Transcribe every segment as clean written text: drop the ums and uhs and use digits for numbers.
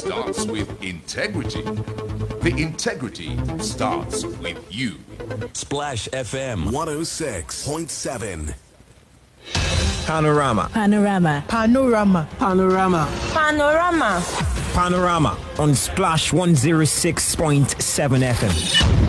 starts with integrity. The integrity starts with you. Splash FM 106.7. Panorama. Panorama. Panorama. Panorama. Panorama. Panorama on Splash 106.7 FM.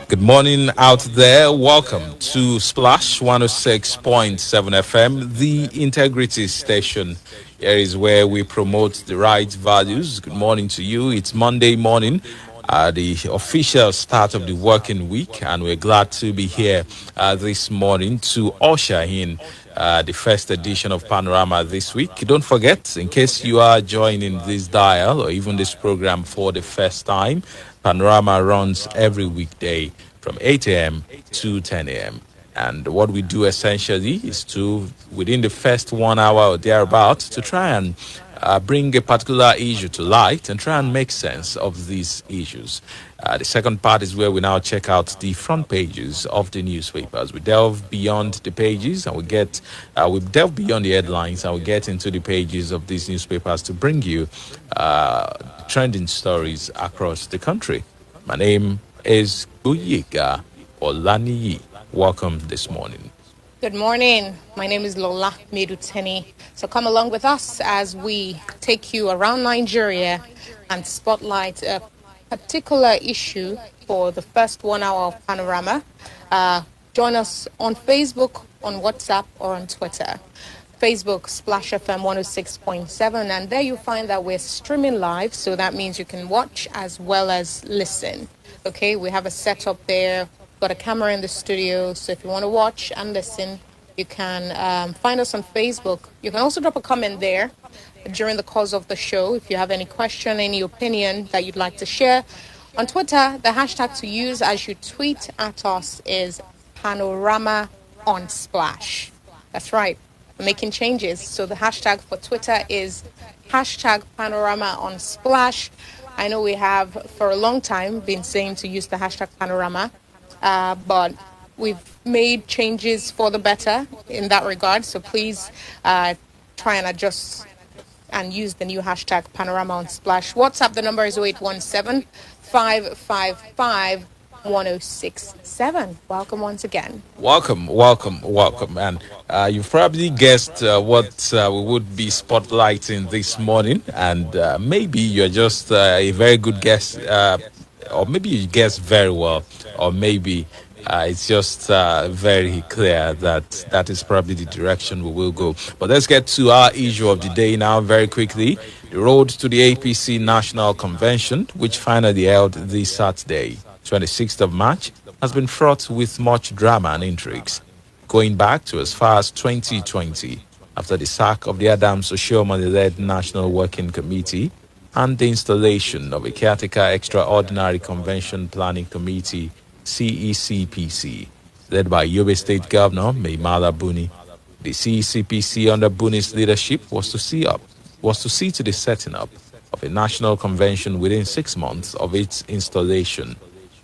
Good morning out there. Welcome to Splash 106.7 FM, the integrity station. Here is where we promote the right values. Good morning to you. It's Monday morning, the official start of the working week, and we're glad to be here this morning to usher in the first edition of Panorama this week. Don't forget, in case you are joining this dial or even this program for the first time, Panorama runs every weekday from 8 a.m. to 10 a.m. And what we do essentially is to, within the first 1 hour or thereabouts, to try and bring a particular issue to light and try and make sense of these issues. The second part is where we now check out the front pages of the newspapers. We delve beyond the pages and we delve beyond the headlines and we get into the pages of these newspapers to bring you trending stories across the country. My name is Uyega Olaniyi. Welcome this morning. Good morning. My name is Lola Meduteni. So come along with us as we take you around Nigeria and spotlight a particular issue for the first 1 hour of Panorama. Join us on Facebook, on WhatsApp, or on Twitter. Facebook, Splash FM 106.7, and there you'll find that we're streaming live, so that means you can watch as well as listen. Okay, we have a setup there, got a camera in the studio, so if you want to watch and listen, you can find us on Facebook. You can also drop a comment there during the course of the show if you have any question, any opinion that you'd like to share. On Twitter, the hashtag to use as you tweet at us is Panorama on Splash. That's right. We're making changes. So the hashtag for Twitter is hashtag Panorama on Splash. I know we have for a long time been saying to use the hashtag Panorama, but we've made changes for the better in that regard. So please try and adjust and use the new hashtag Panorama on Splash. WhatsApp, the number is 0817 555 1067. Welcome once again. Welcome. And you've probably guessed what we would be spotlighting this morning. And maybe you're just a very good guess, or maybe you guessed very well, or maybe it's just very clear that is probably the direction we will go. But let's get to our issue of the day now very quickly. The road to the APC National Convention, which finally held this Saturday, 26th of March, has been fraught with much drama and intrigues, going back to as far as 2020, after the sack of the Adams Oshiomhole-led National Working Committee and the installation of a caretaker Extraordinary Convention Planning Committee, CECPC, led by Yobe State Governor Maimala Buni. The CECPC under Buni's leadership was to see to the setting up of a national convention within 6 months of its installation.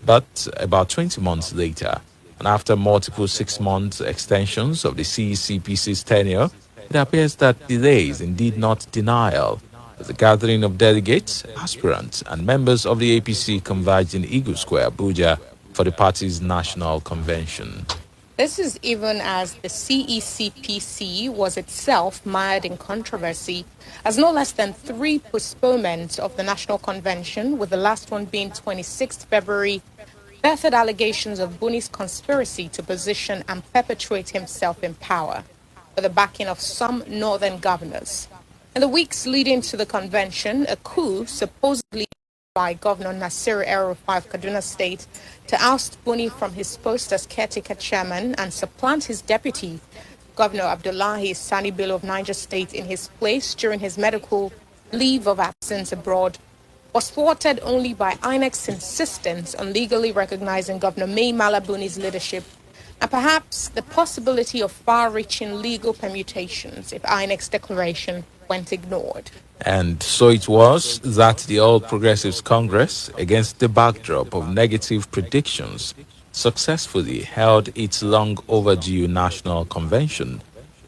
But about 20 months later, and after multiple 6-month extensions of the CECPC's tenure, it appears that delays, indeed not denial, as the gathering of delegates, aspirants, and members of the APC converged in Eagle Square, Abuja, for the party's national convention. This is even as the CECPC was itself mired in controversy, as no less than 3 postponements of the National Convention, with the last one being 26th February, birthed allegations of Buni's conspiracy to position and perpetuate himself in power, with the backing of some northern governors. In the weeks leading to the convention, a coup supposedly by Governor Nasir El-Rufai of Kaduna State to oust Buni from his post as caretaker chairman and supplant his deputy, Governor Abdullahi Sani Bello of Niger State, in his place during his medical leave of absence abroad, was thwarted only by INEC's insistence on legally recognizing Governor May Malabuni's leadership and perhaps the possibility of far-reaching legal permutations if INEC's declaration went ignored. And so it was that the All Progressives Congress, against the backdrop of negative predictions, successfully held its long overdue national convention.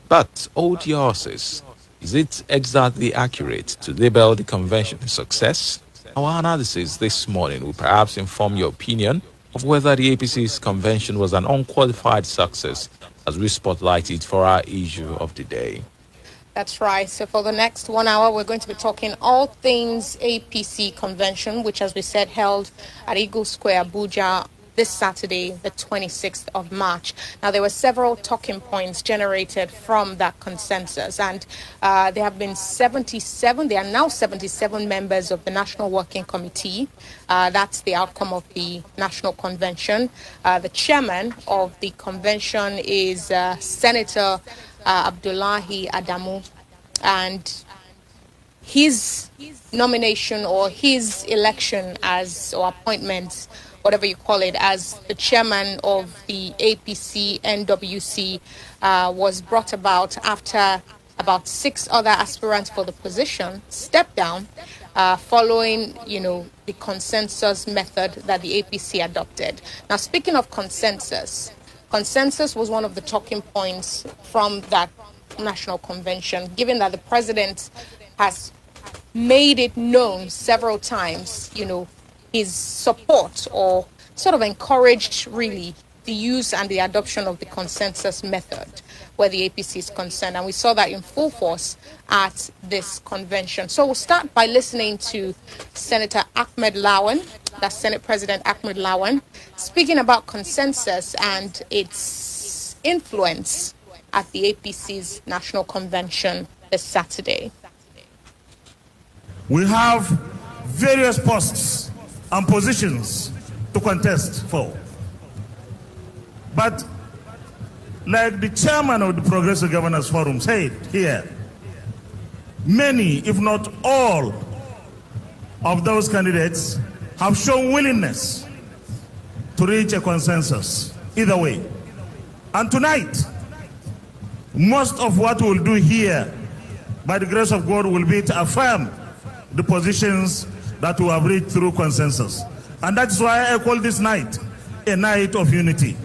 But, oh dear horses, is it exactly accurate to label the convention a success? Our analysis this morning will perhaps inform your opinion of whether the APC's convention was an unqualified success, as we spotlight it for our issue of the day. That's right. So for the next 1 hour, we're going to be talking all things APC convention, which, as we said, held at Eagle Square, Abuja, this Saturday, the 26th of March. Now, there were several talking points generated from that consensus, and there have been 77. There are now 77 members of the National Working Committee. That's the outcome of the National Convention. The chairman of the convention is Senator Abdullahi Adamu, and his nomination or his election as or appointment, whatever you call it, as the chairman of the APC NWC was brought about after about 6 other aspirants for the position stepped down following, the consensus method that the APC adopted. Now, speaking of consensus was one of the talking points from that national convention, given that the president has made it known several times, his support or sort of encouraged really the use and the adoption of the consensus method where the APC is concerned. And we saw that in full force at this convention. So we'll start by listening to Senator Ahmed Lawan, that's Senate President Ahmed Lawan, speaking about consensus and its influence at the APC's national convention this Saturday. We have various posts and positions to contest for. But like the chairman of the Progressive Governors Forum said here, many, if not all, of those candidates have shown willingness to reach a consensus either way. And tonight, most of what we'll do here, by the grace of God, will be to affirm the positions that we have reached through consensus. And that's why I call this night a night of unity.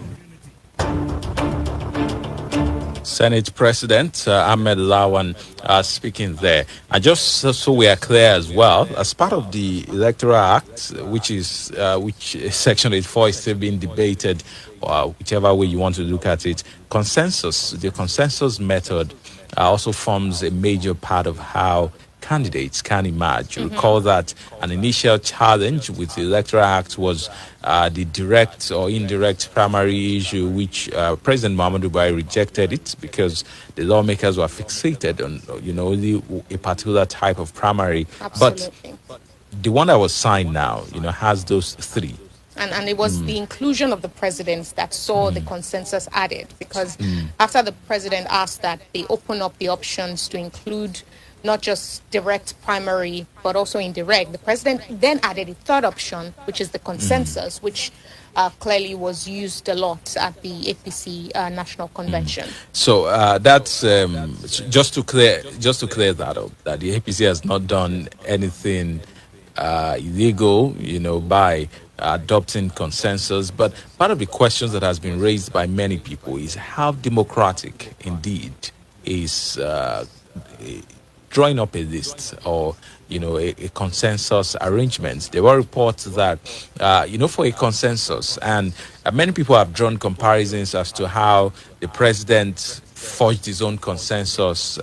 Senate President Ahmed Lawan speaking there. And just so we are clear as well, as part of the Electoral Act, which Section 84 is still being debated, whichever way you want to look at it, the consensus method also forms a major part of how candidates can emerge. You recall that an initial challenge with the Electoral Act was the direct or indirect primary issue, which President Muhammadu Buhari rejected it because the lawmakers were fixated on, only a particular type of primary. Absolutely. But the one that was signed now, has those three. And it was the inclusion of the presidents that saw the consensus added, because after the president asked that they open up the options to include not just direct primary, but also indirect, the president then added a third option, which is the consensus, which clearly was used a lot at the APC National Convention. So that's just to clear that up, that the APC has not done anything illegal, by adopting consensus. But part of the questions that has been raised by many people is how democratic indeed is drawing up a list or a consensus arrangement. There were reports that for a consensus, and many people have drawn comparisons as to how the president forged his own consensus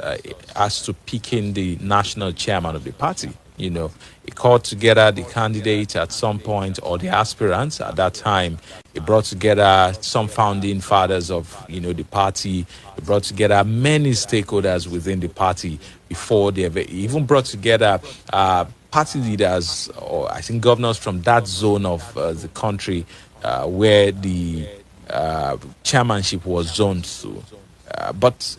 as to picking the national chairman of the party. He called together the candidate at some point, or the aspirants at that time. He brought together some founding fathers of, the party. He brought together many stakeholders within the party before they even brought together party leaders, or I think governors from that zone of the country where the chairmanship was zoned to. But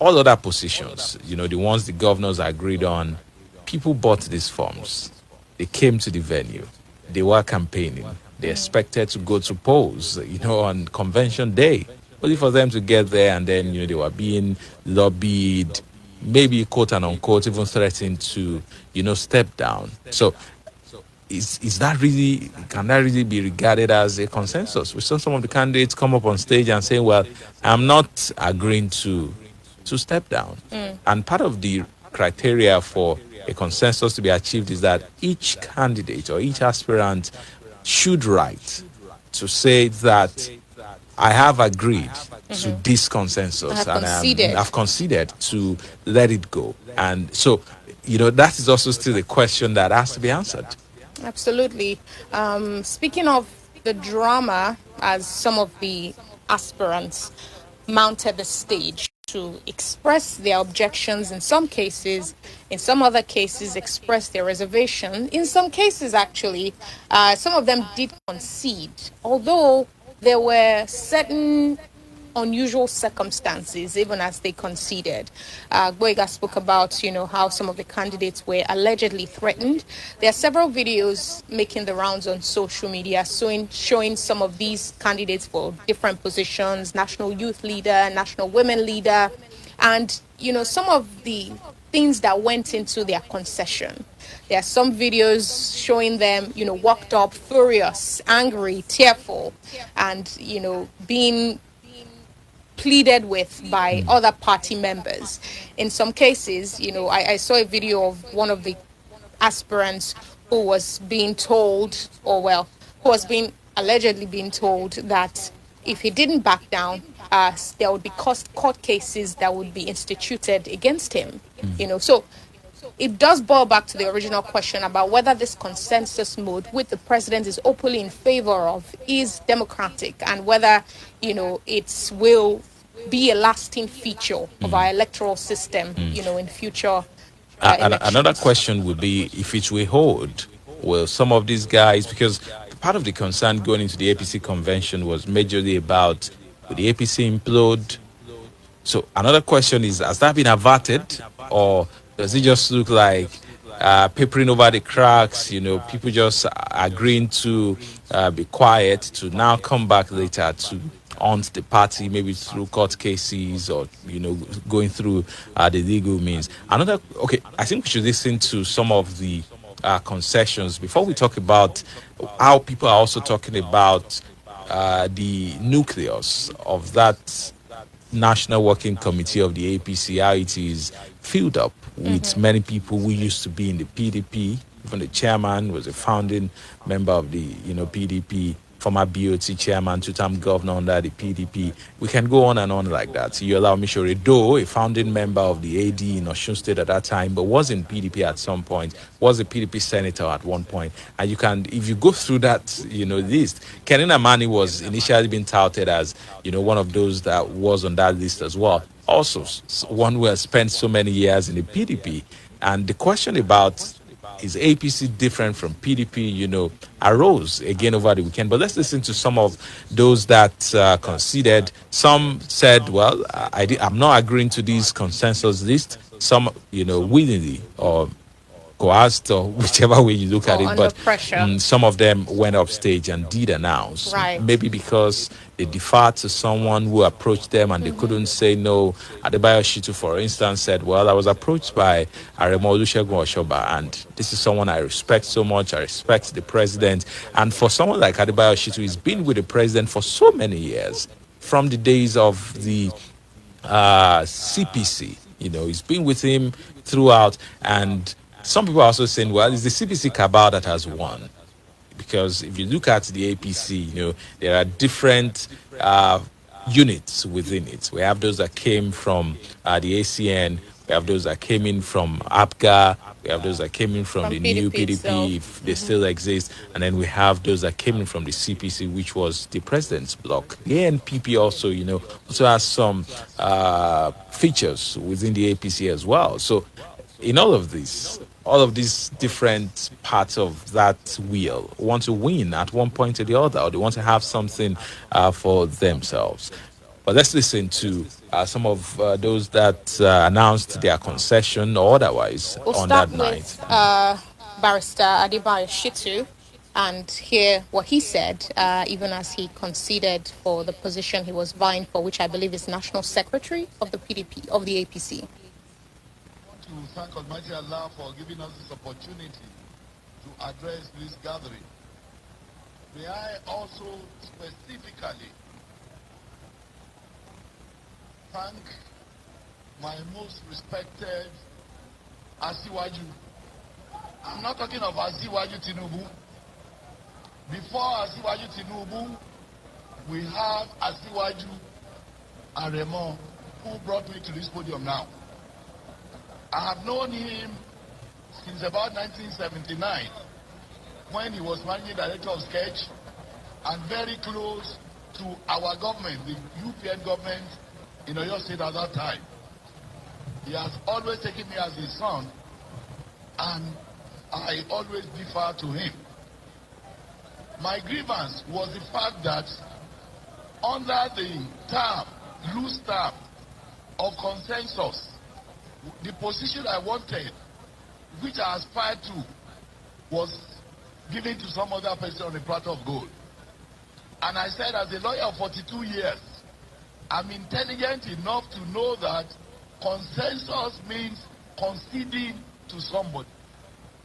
all other positions, the ones the governors agreed on, people bought these forms. They came to the venue. They were campaigning. They expected to go to polls, on convention day. Only for them to get there and then, they were being lobbied, maybe quote and unquote, even threatened to, step down. So is that really, can that really be regarded as a consensus? We saw some of the candidates come up on stage and say, well, I'm not agreeing to step down. And part of the criteria for a consensus to be achieved is that each candidate or each aspirant should write to say that I have agreed to this consensus and I've conceded to let it go. And so, that is also still a question that has to be answered. Absolutely. Speaking of the drama, as some of the aspirants mounted the stage to express their objections in some cases, in some other cases express their reservation, in some cases actually, some of them did concede, although there were certain unusual circumstances even as they conceded. Boyga spoke about, how some of the candidates were allegedly threatened. There are several videos making the rounds on social media showing some of these candidates for different positions, national youth leader, national women leader, and, some of the things that went into their concession. There are some videos showing them, walked up furious, angry, tearful, and, being pleaded with by other party members. In some cases, I saw a video of one of the aspirants who was being told, who was allegedly being told that if he didn't back down, there would be court cases that would be instituted against him. So it does boil back to the original question about whether this consensus mode, which the president is openly in favor of, is democratic, and whether, it will be a lasting feature of our electoral system, in future Another question would be, if it will hold, will some of these guys, because part of the concern going into the APC convention was majorly about, will the APC implode? So another question is, has that been averted, or does it just look like papering over the cracks, people just agreeing to be quiet, to now come back later to haunt the party, maybe through court cases or, going through the legal means? I think we should listen to some of the concessions before we talk about how people are also talking about the nucleus of that National Working Committee of the APC, how it is filled up with many people who used to be in the PDP. Even the chairman was a founding member of the PDP, former BOT chairman, two-time governor under the PDP. We can go on and on like that. You allow me, Shoredo, a founding member of the AD in Osun State at that time, but was in PDP at some point, was a PDP senator at one point. And you can, if you go through that, list, Kenin Amani was initially being touted as, one of those that was on that list as well. Also, one who has spent so many years in the PDP. And the question about, is APC different from PDP, arose again over the weekend. But let's listen to some of those that conceded. Some said, well, I'm not agreeing to this consensus list. Some, willingly or coerced, or whichever way you look at it. But some of them went up stage and did announce. Right. Maybe because they deferred to someone who approached them and they couldn't say no. Adebayo Shitu, for instance, said, well, I was approached by Aremo Olusegun Oshoba, and this is someone I respect so much. I respect the president. And for someone like Adebayo Shitu, he's been with the president for so many years, from the days of the CPC. He's been with him throughout. And some people are also saying, well, it's the CPC cabal that has won. Because if you look at the APC, there are different units within it. We have those that came from the ACN. We have those that came in from APGA. We have those that came in from the new PDP, if they still exist. And then we have those that came in from the CPC, which was the president's bloc. The ANPP also, also has some features within the APC as well. So in all of these different parts of that wheel want to win at one point or the other, or they want to have something for themselves. But let's listen to some of those that announced their concession or otherwise on that night. Barrister Adebayo Shitu and hear what he said, even as he conceded for the position he was vying for, which I believe is National Secretary of the PDP, of the APC. I want to thank Almighty Allah for giving us this opportunity to address this gathering. May I also specifically thank my most respected Asiwaju. I'm not talking of Asiwaju Tinubu. Before Asiwaju Tinubu, we have Asiwaju Aremo, who brought me to this podium now. I have known him since about 1979, when he was managing director of Sketch and very close to our government, the UPN government in Oyo State at that time. He has always taken me as his son, and I always defer to him. My grievance was the fact that under the loose term of consensus, the position I wanted, which I aspired to, was given to some other person on a platter of gold. And I said, as a lawyer of 42 years, I'm intelligent enough to know that consensus means conceding to somebody.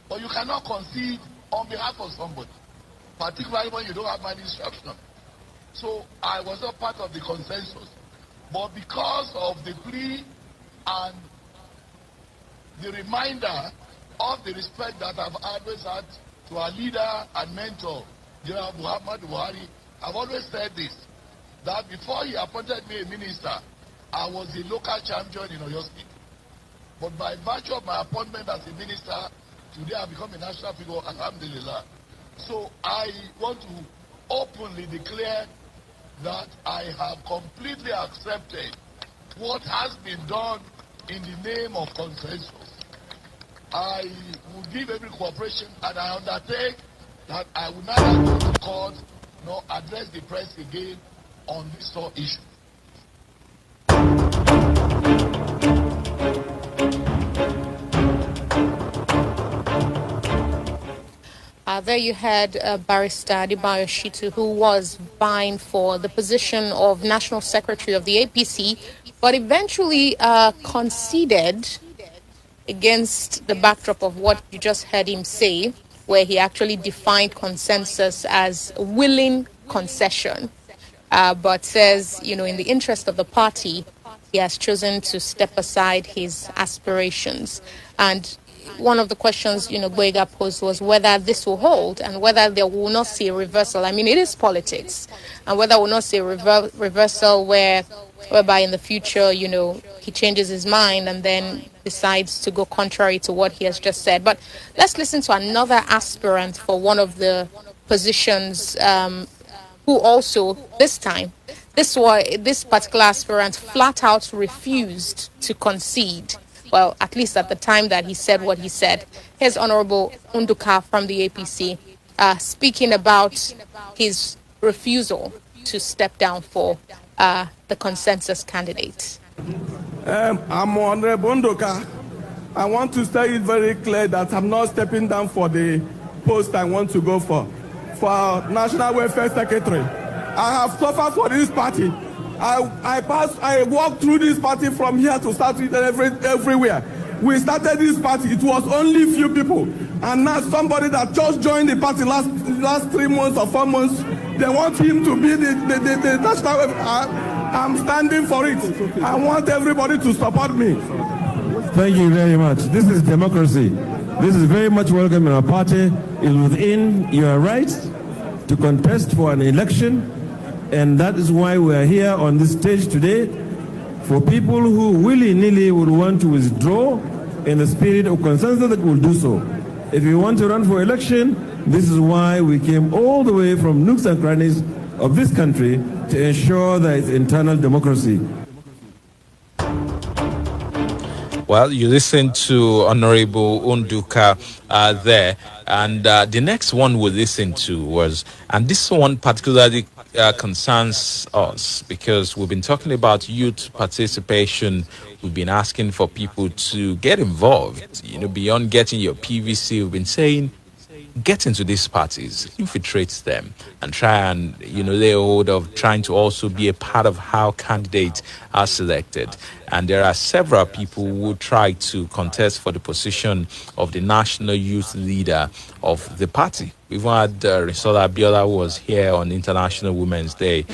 But you cannot concede on behalf of somebody, particularly when you don't have my instruction. So I was not part of the consensus. But because of the plea and the reminder of the respect that I've always had to our leader and mentor, General Muhammad Buhari, I've always said this, that before he appointed me a minister, I was a local champion in Oyo State. But by virtue of my appointment as a minister, today I've become a national figure, alhamdulillah. So I want to openly declare that I have completely accepted what has been done in the name of consensus. I will give every cooperation, and I undertake that I will neither go to court nor address the press again on this sort issue. There you had Barrister Adebayo Shitu, who was vying for the position of National Secretary of the APC, but eventually conceded against the backdrop of what you just heard him say, where he actually defined consensus as willing concession, but says, you know, in the interest of the party, he has chosen to step aside his aspirations. And one of the questions, you know, Boyega posed was whether this will hold and whether they will not see a reversal. I mean, it is politics, and whether we'll not see a reversal whereby in the future, you know, he changes his mind and then decides to go contrary to what he has just said. But let's listen to another aspirant for one of the positions who also, this time, this particular aspirant flat out refused to concede. Well, at least at the time that he said what he said. Here's Honorable Unduka from the APC speaking about his refusal to step down for the consensus candidate. I'm Honorable Unduka. I want to say it very clear that I'm not stepping down for the post I want to go for National Welfare Secretary. I have suffered for this party. I walked through this party from here to start with everywhere. We started this party, it was only few people. And now somebody that just joined the party last 3 months or 4 months, they want him to be the national welfare. I'm standing for it. I want everybody to support me. Thank you very much. This is democracy. This is very much welcome in our party. It's within your rights to contest for an election. And that is why we are here on this stage today, for people who willy-nilly would want to withdraw in the spirit of consensus that will do so. If you want to run for election, this is why we came all the way from nooks and crannies of this country to ensure that it's internal democracy. Well, you listened to Honorable Unduka there, and the next one we listened to was, and this one particularly concerns us because we've been talking about youth participation. We've been asking for people to get involved, beyond getting your PVC. We've been saying, get into these parties, infiltrate them, and try and lay hold of trying to also be a part of how candidates are selected. And there are several people who try to contest for the position of the national youth leader of the party. We've had Risola Abiola, who was here on International Women's Day.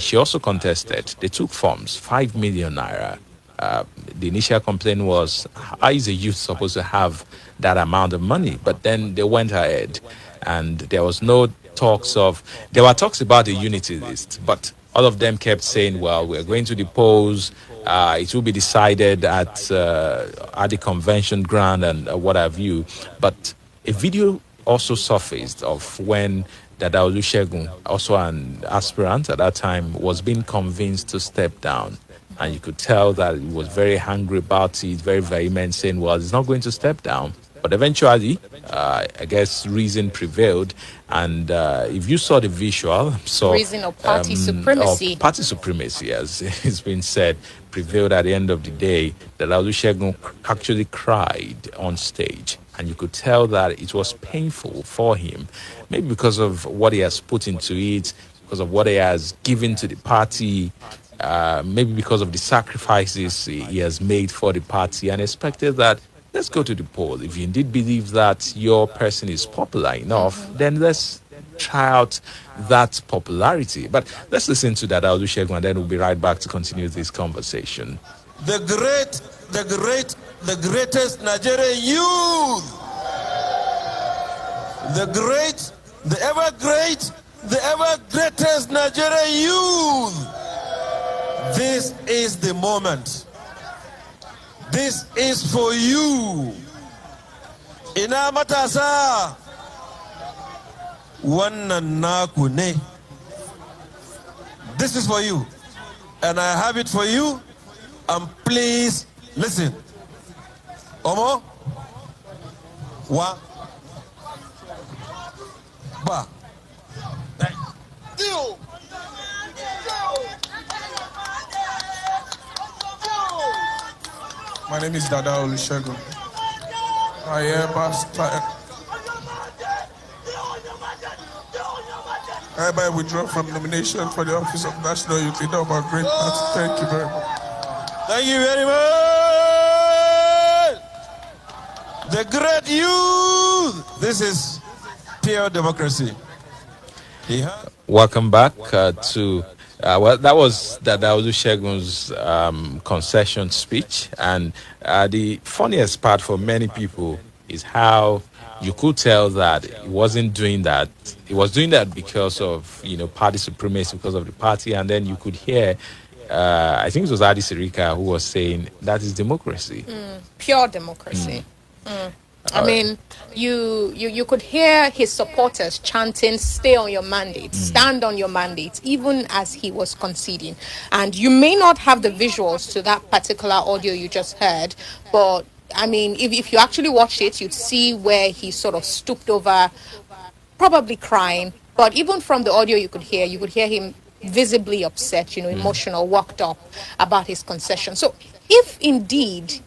She also contested. They took forms, 5 million naira. The initial complaint was, how is a youth supposed to have that amount of money? But then they went ahead, and there was no talks of, there were talks about a unity list, but all of them kept saying, well, we're going to the polls, it will be decided at the convention ground and what have you. But a video also surfaced of when Dada Olusegun, also an aspirant at that time, was being convinced to step down. And you could tell that he was very angry about it, very vehement, saying, well, he's not going to step down. But eventually, I guess reason prevailed. And if you saw the visual, reason of party supremacy. Or party supremacy, as it's been said, prevailed at the end of the day, that Olusegun actually cried on stage. And you could tell that it was painful for him, maybe because of what he has put into it, because of what he has given to the party, maybe because of the sacrifices he has made for the party, and expected that, let's go to the poll. If you indeed believe that your person is popular enough, then let's try out that popularity. But let's listen to Dada Olusegun, and then we'll be right back to continue this conversation. The greatest Nigerian youth. The ever greatest Nigerian youth. This is the moment. This is for you. Ina matasa. Wannan naku ne. This is for you. And I have it for you. And please listen. Omo? Wa? Ba? Deal. My name is Dada Olusegun. I hereby withdraw from nomination for the office of National Youth Leader of our great party. Thank you very much. Thank you very much. The great youth. This is pure democracy. Welcome back to well, that was Dada Olusegun's concession speech, and the funniest part for many people is how you could tell that he wasn't doing that. He was doing that because of party supremacy, because of the party, and then you could hear. I think it was Adi Sirika who was saying that is democracy, pure democracy. I mean, you could hear his supporters chanting, stay on your mandate, stand on your mandate, even as he was conceding. And you may not have the visuals to that particular audio you just heard, but I mean, if you actually watched it, you'd see where he sort of stooped over, probably crying. But even from the audio you could hear him visibly upset, emotional, worked up about his concession. So if indeed,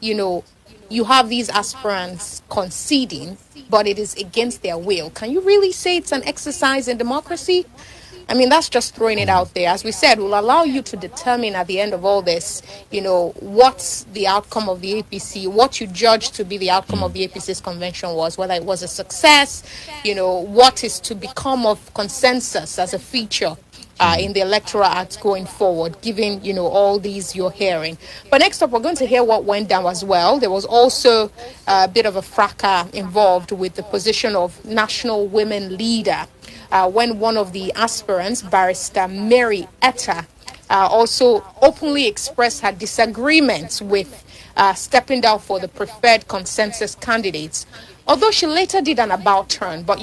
you have these aspirants conceding, but it is against their will, can you really say it's an exercise in democracy? I mean, that's just throwing it out there. As we said, we'll allow you to determine at the end of all this, what's the outcome of the APC, what you judge to be the outcome of the APC's convention was, whether it was a success, what is to become of consensus as a feature in the Electoral Act going forward, given, all these you're hearing. But next up, we're going to hear what went down as well. There was also a bit of a fracas involved with the position of National Women Leader when one of the aspirants, Barrister Mary Etta, also openly expressed her disagreements with stepping down for the preferred consensus candidates, although she later did an about turn. But,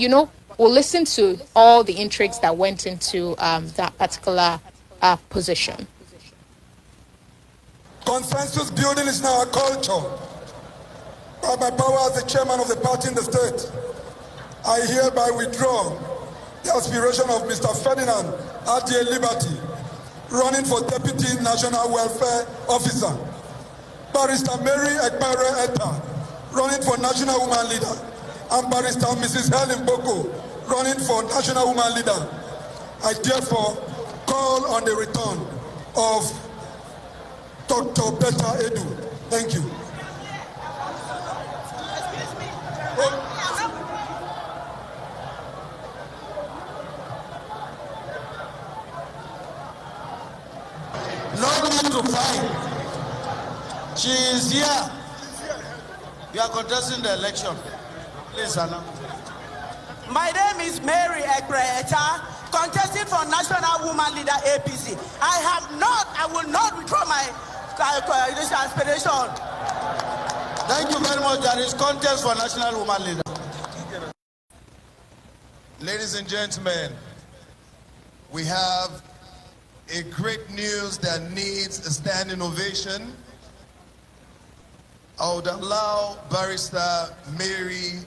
we'll listen to all the intrigues that went into that particular position. Consensus building is now a culture. By my power as the chairman of the party in the state, I hereby withdraw the aspiration of Mr. Ferdinand R.D.A. Liberty, running for Deputy National Welfare Officer, Barrister Mary Ekpere Etta, running for National Woman Leader, and Barrister Mrs. Helen Boko, running for National Woman Leader. I therefore call on the return of Dr. Betta Edu. Thank you. No need to fight. She is here. You are contesting the election. Please, Anna. My name is Mary Ekbreta, contesting for National Woman Leader APC. I will not withdraw my aspiration. Thank you very much. There is contest for National Woman Leader. Ladies and gentlemen, we have a great news that needs a standing ovation. I would allow Barrister Mary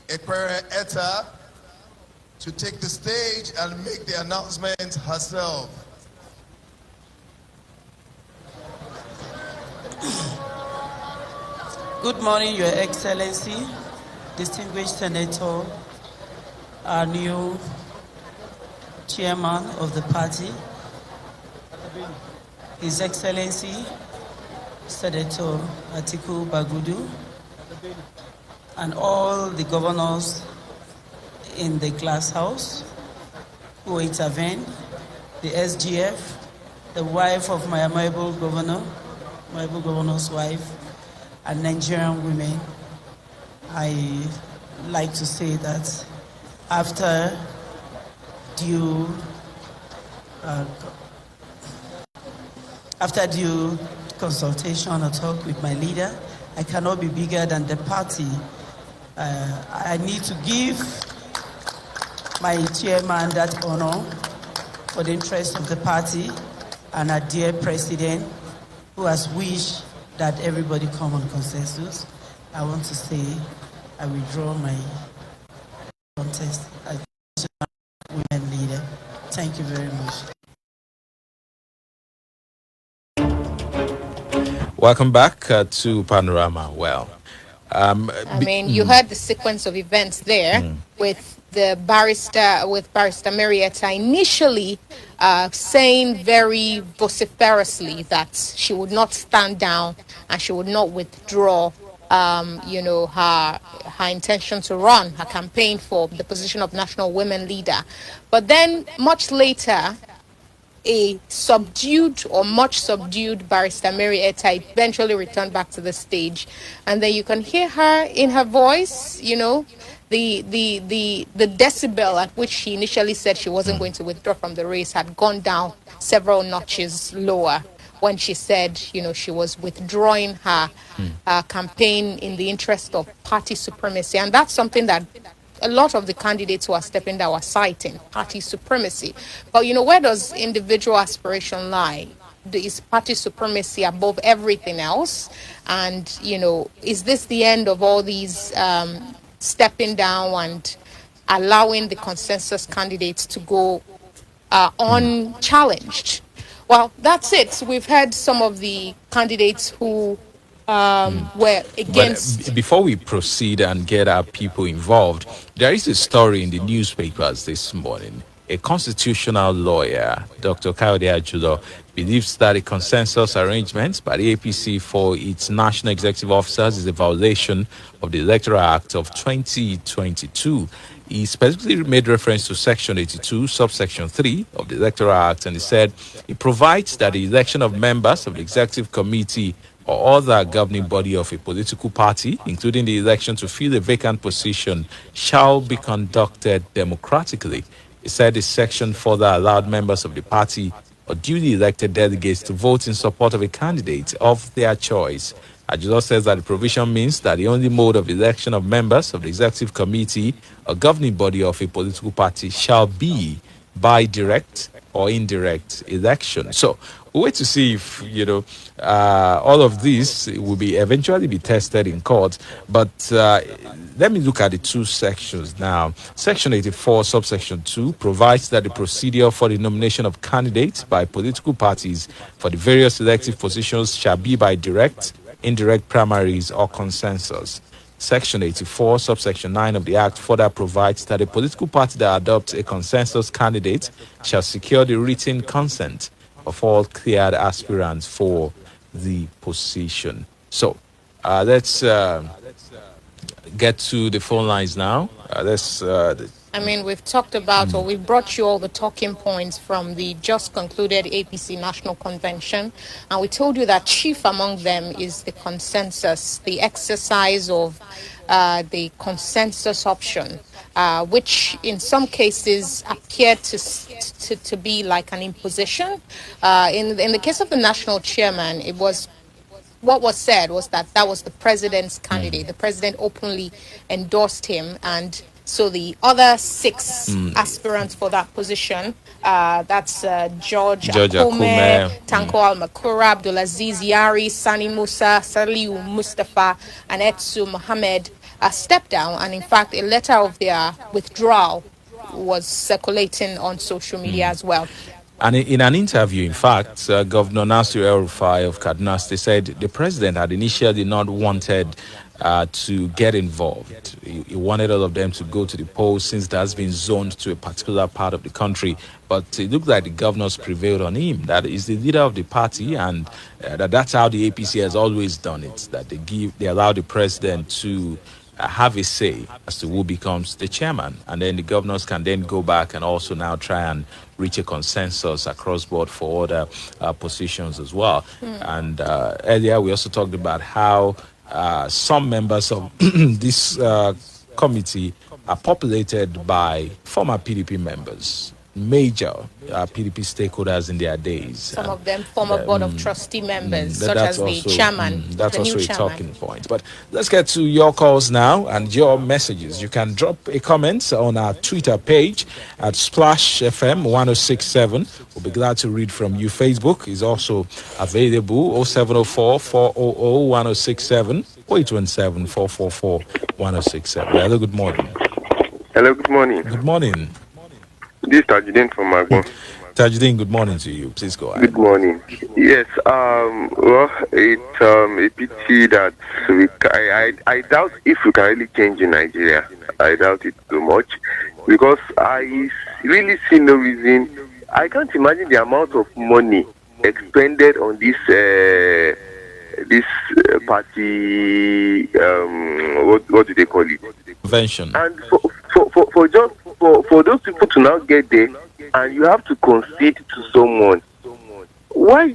Ekpere Etta to take the stage and make the announcement herself. Good morning, Your Excellency, distinguished Senator, our new chairman of the party, His Excellency, Senator Atiku Bagudu, and all the governors in the glass house who intervened, the SGF, the wife of my amiable governor's wife, and Nigerian women. I like to say that after due consultation or talk with my leader, I cannot be bigger than the party. I need to give my chairman that honor for the interest of the party and our dear president, who has wished that everybody come on consensus. I want to say I withdraw my contest as women leader. Thank you very much. Welcome back to Panorama. Well, you heard the sequence of events there with Barrister Marietta initially saying very vociferously that she would not stand down and she would not withdraw her intention to run her campaign for the position of National Women Leader. But then much later, a much subdued Barrister Marietta eventually returned back to the stage, and then you can hear her in her voice, the decibel at which she initially said she wasn't going to withdraw from the race had gone down several notches lower when she said, she was withdrawing her campaign in the interest of party supremacy. And that's something that a lot of the candidates who are stepping down are citing, party supremacy. But, where does individual aspiration lie? Is party supremacy above everything else? And, is this the end of all these stepping down and allowing the consensus candidates to go unchallenged? Well, that's it. We've heard some of the candidates who were against. But before we proceed and get our people involved, there is a story in the newspapers this morning. A constitutional lawyer, Dr. Kayode Ajulo, believes that a consensus arrangement by the APC for its national executive officers is a violation of the Electoral Act of 2022. He specifically made reference to Section 82, subsection 3 of the Electoral Act, and he said it provides that the election of members of the executive committee or other governing body of a political party, including the election to fill a vacant position, shall be conducted democratically. He said this section further allowed members of the party or duly elected delegates to vote in support of a candidate of their choice. Ajulo says that the provision means that the only mode of election of members of the executive committee or governing body of a political party shall be by direct or indirect election. So we wait to see if all of this will be eventually be tested in court. But let me look at the two sections now. Section 84, subsection 2 provides that the procedure for the nomination of candidates by political parties for the various elective positions shall be by direct, indirect primaries or consensus. Section 84, subsection 9 of the Act further provides that a political party that adopts a consensus candidate shall secure the written consent of all cleared aspirants for the position. So, let's get to the phone lines now. We've talked about, or we've brought you all the talking points from the just concluded APC National Convention, and we told you that chief among them is the consensus, the exercise of the consensus option, which in some cases appeared to be like an imposition. In the case of the national chairman, it was what was said was that was the president's candidate. The president openly endorsed him, and so the other 6 aspirants for that position, that's George Akume, Tanko Al-Makura, Abdulaziz Yari, Sani Musa, Saliu Mustafa, and Etsu Mohammed, stepped down. And in fact, a letter of their withdrawal was circulating on social media as well. And in an interview, in fact, Governor Nasir El-Rufai of Kaduna State said the president had initially not wanted to get involved. He wanted all of them to go to the polls since that's been zoned to a particular part of the country. But it looked like the governors prevailed on him. That is the leader of the party, and that's how the APC has always done it. That they allow the president to have a say as to who becomes the chairman, and then the governors can then go back and also now try and reach a consensus across board for other positions as well. And earlier we also talked about how some members of this committee are populated by former PDP members, major PDP stakeholders in their days. Some of them former board of trustee members, such as the chairman. That's also a talking point. But let's get to your calls now and your messages. You can drop a comment on our Twitter page at Splash FM 1067. We'll be glad to read from you. Facebook is also available, 0704 400 1067, 817 444 1067. Hello, good morning. Hello, good morning. Good morning. This is Tajudeen from Magbon. Tajudeen, good morning to you. Please go ahead. Good morning. Yes, well, it's a pity that I doubt if we can really change in Nigeria. I doubt it too much because I really see no reason. I can't imagine the amount of money expended on this party. What do they call it? Convention. And for those people to now get there, and you have to concede to someone. What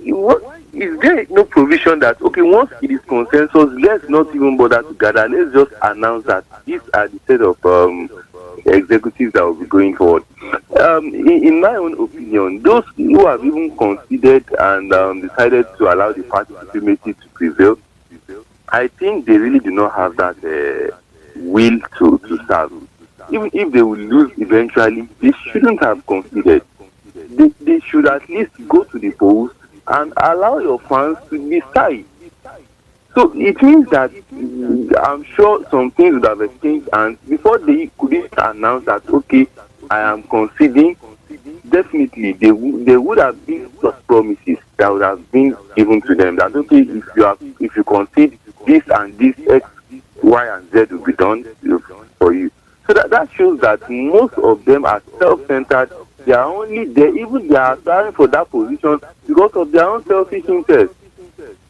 is there no provision that once it is consensus, let's not even bother to gather. Let's just announce that these are the set of executives that will be going forward. In my own opinion, those who have even considered and decided to allow the party supremacy to prevail, I think they really do not have that will to serve. Even if they will lose eventually, they shouldn't have considered. They should at least go to the polls and allow your fans to decide. So it means that I'm sure some things would have exchanged, and before they could even announce that, I am conceding, definitely they would have been such promises that would have been given to them that, if you concede, this and this X, Y, and Z will be done for you. So that shows that most of them are self-centered. They are only there, even they are aspiring for that position because of their own selfish interests.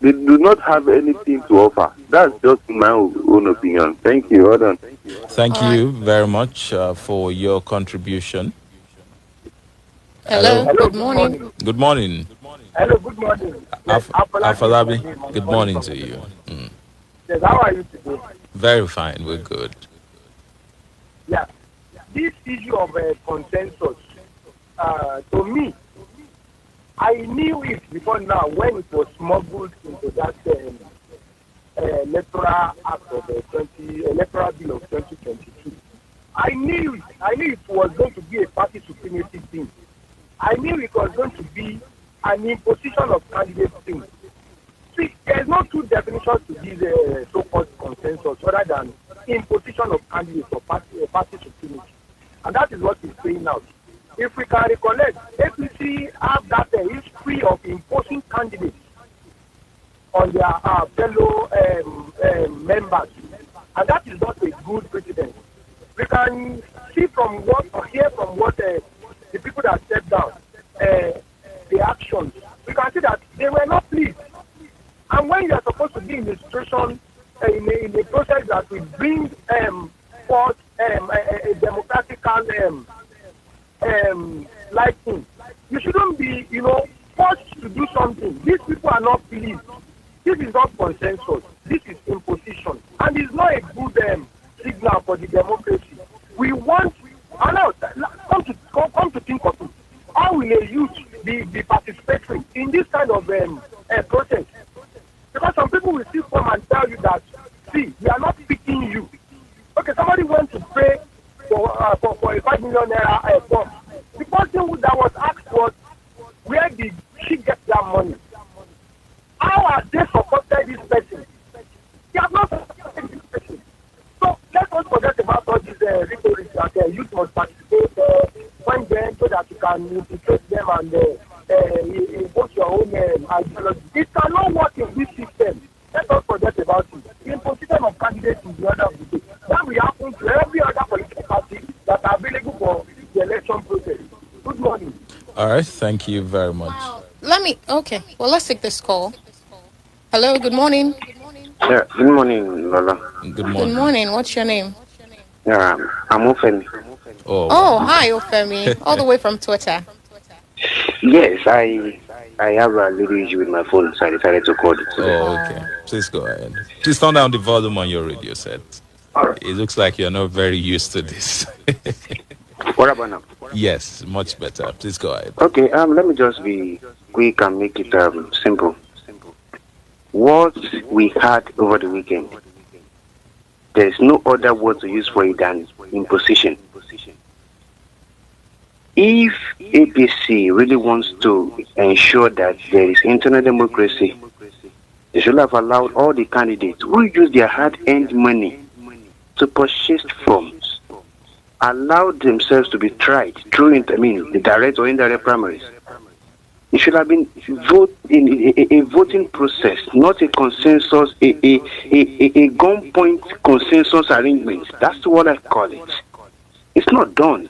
They do not have anything to offer. That's just my own opinion. Thank you. Hold on. Thank you very much for your contribution. Hello. Good morning. Good morning. Hello, good morning. Afalabi, good morning to you. Yes, how are you today? Very fine. We're good. Yeah. This issue of consensus, to me, I knew it before now when it was smuggled into that electoral act of electoral bill of 2022. I knew it was going to be a party supremacy thing. I knew it was going to be an imposition of candidate thing. See, there's no two definitions to this so-called consensus other than imposition of candidates or party supremacy. And that is what is playing out. If we can recollect, APC have that history of imposing candidates on their fellow members. And that is not a good precedent. We can see from what, or hear from what the people that stepped down, the actions, we can see that they were not pleased. And when you are supposed to be in a situation, in a process that will bring forth a democratical liking, you shouldn't be, forced to do something. These people are not pleased. This is not consensus. This is imposition. And it's not a good signal for the democracy. We want, come to think of it, how will a youth be participatory in this kind of process? Because some people will still come and tell you that, see, we are not picking you. Okay, somebody went to pay for a 5 million naira bomb. The person that was asked was, where did she get that money? How have they supported this person? They have not supported this person. So let us forget about all these rhetoric that youth must participate, find them so that you can infiltrate them and impose your own ideology. It cannot work in this system. Let us forget about it. The imposition of candidates is the order of the day. That will happen to every other political party that are available for the election process. Good morning. All right, thank you very much. Let's take this call. Hello, good morning. Yeah, good morning, Lola. Good morning. Good morning. What's your name? Yeah, I'm Ofemi. Oh, hi, Ofemi. All the way from Twitter. Yes, I have a little issue with my phone, so I decided to call it today. Oh, okay. Please go ahead. Please turn down the volume on your radio set. It looks like you're not very used to this. What about now? Yes, much better. Please go ahead. Okay, let me just be quick and make it simple. What we had over the weekend, there's no other word to use for it than imposition. If APC really wants to ensure that there is internal democracy, they should have allowed all the candidates who use their hard-earned money to purchase forms, allow themselves to be tried through, the direct or indirect primaries. It should have been a voting process, not a consensus, a gunpoint consensus arrangement. That's what I call it. It's not done.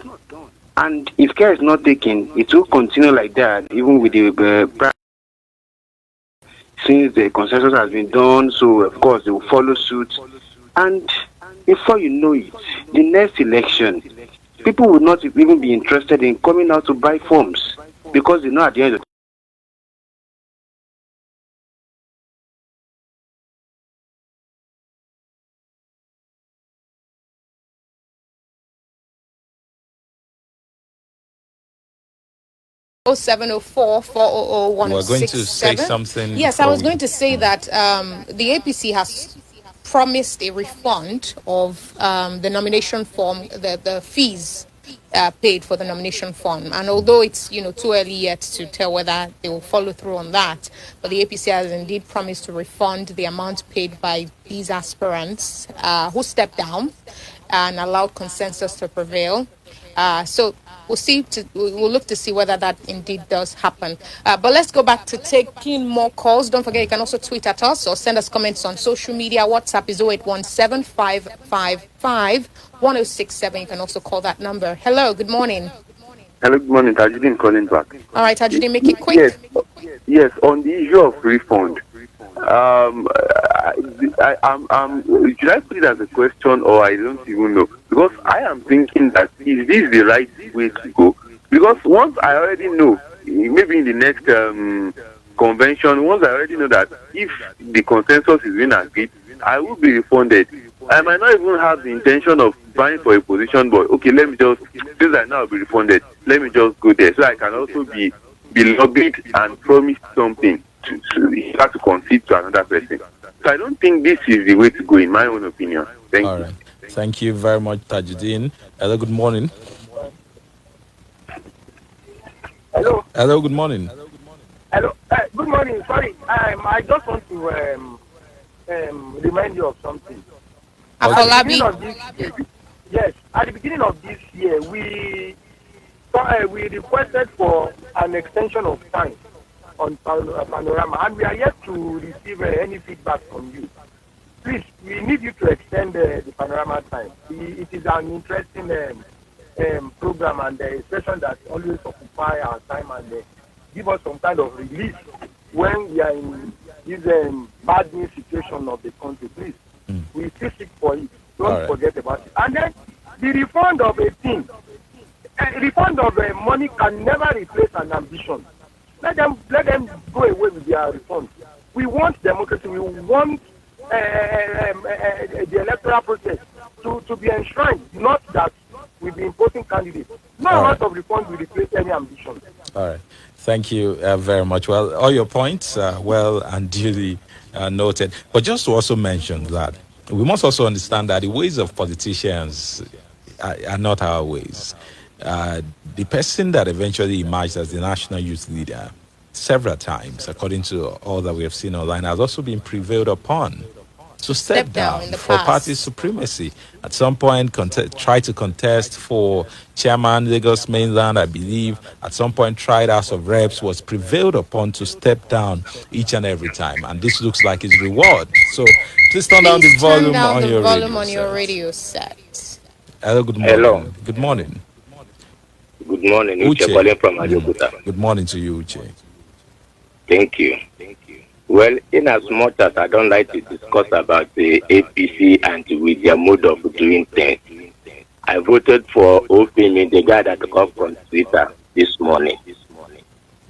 And if care is not taken, it will continue like that, even with the since the consensus has been done, so of course they will follow suit. And before you know it, the next election, people will not even be interested in coming out to buy forms because they know at the end of the 0704 400 You were going to say something. Yes, I was going to say that the APC has promised a refund of the nomination form, the fees paid for the nomination form. And although it's too early yet to tell whether they will follow through on that, but the APC has indeed promised to refund the amount paid by these aspirants who stepped down and allowed consensus to prevail. So we'll look to see whether that indeed does happen. But let's go back to taking more calls. Don't forget, you can also tweet at us or send us comments on social media. WhatsApp is 0817-555-1067. You can also call that number. Hello, good morning. Hello, good morning. Tajudeen calling back. All right, Tajudeen, make it quick. Yes, on the issue of refund. Should I put it as a question or I don't even know? Because I am thinking that is this the right way to go? Because once I already know, maybe in the next convention, once I already know that if the consensus is being agreed, I will be refunded. I might not even have the intention of vying for a position, but okay, let me just, since I know I'll be refunded, let me just go there so I can also be lobbied and promised something to have to concede to another person. So I don't think this is the way to go, in my own opinion. Thank you. Right. Thank you very much, Tajudeen. Hello, good morning. Hello. Hello, good morning. Hello. Good morning. Sorry, I just want to remind you of something. At the beginning of this year, yes, at the beginning of this year, we requested for an extension of time on Panorama, and we are yet to receive any feedback from you. Please, we need you to extend the Panorama time. It is an interesting program and a session that always occupy our time and give us some kind of relief when we are in this bad news situation of the country. Please, we still seek for it. Don't forget about it. And then the refund of a thing, refund of money can never replace an ambition. Let them go away with their refund. We want democracy. We want the electoral process to be enshrined, not that we be imposing candidates. No amount of reform will replace any ambition. All right. Thank you very much. Well, all your points are well and duly noted. But just to also mention that we must also understand that the ways of politicians are not our ways. The person that eventually emerged as the national youth leader several times, according to all that we have seen online, has also been prevailed upon to step down for party supremacy. At some point, try to contest for chairman Lagos Mainland, I believe. At some point, tried House of Reps, was prevailed upon to step down each and every time. And this looks like his reward. So please turn down the volume on your radio set. Hello, good morning. Hello. Good morning. Good morning. Uche calling from Abeokuta. Good morning to you, Uche. Thank you. Well, in as much as I don't like to discuss about the APC and with their mode of doing things, I voted for Opimi, the guy that got from Twitter this morning.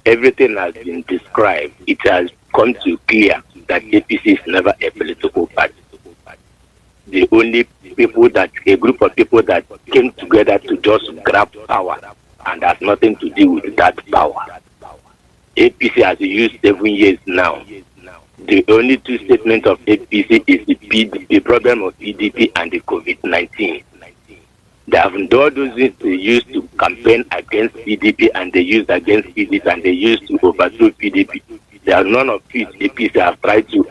Everything has been described. It has come to clear that APC is never a political party. The only people a group of people that came together to just grab power and has nothing to do with that power. APC has used 7 years now. The only two statements of APC is the problem of PDP and the COVID-19. They have done those things they used to campaign against PDP and they used against PDP and they used to overthrow PDP. There are none of which APC have tried to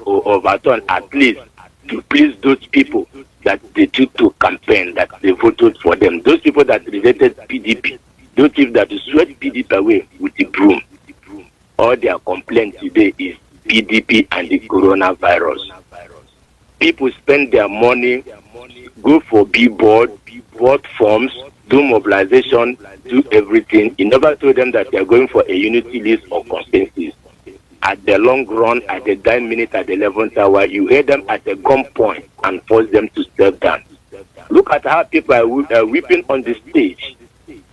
overturn at least to please those people that they took to campaign, that they voted for them. Those people that rejected PDP, those people that swept PDP away with the broom. All their complaint today is PDP and the coronavirus. People spend their money, go for billboard, vote forms, do mobilization, do everything. You never told them that they are going for a unity list or consensus. At the long run, at the 9 minute, at the 11th hour, you hear them at the gunpoint and force them to step down. Look at how people are weeping on the stage.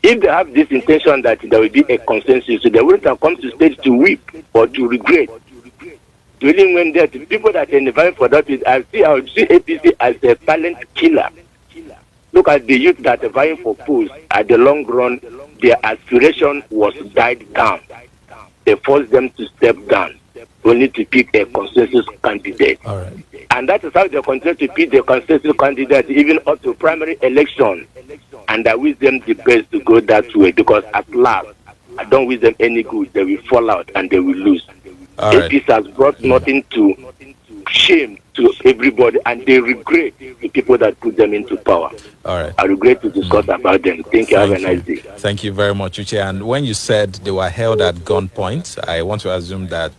If they have this intention that there will be a consensus, so they wouldn't have come to stage to weep or to regret. Even when there are people that are vying for that, I see APC as a talent killer. Look at the youth that are vying for posts. At the long run, their aspiration was died down. They forced them to step down, only to pick a consensus candidate. All right. And that is how they continue to pick the consensus candidate even up to primary election. And I wish them the best to go that way, because at last, I don't wish them any good. They will fall out and they will lose. APC has brought nothing to shame to everybody, and they regret the people that put them into power. All right. I regret to discuss about them. Thank you. Have a nice day. Thank you very much, Uche. And when you said they were held at gunpoint, I want to assume that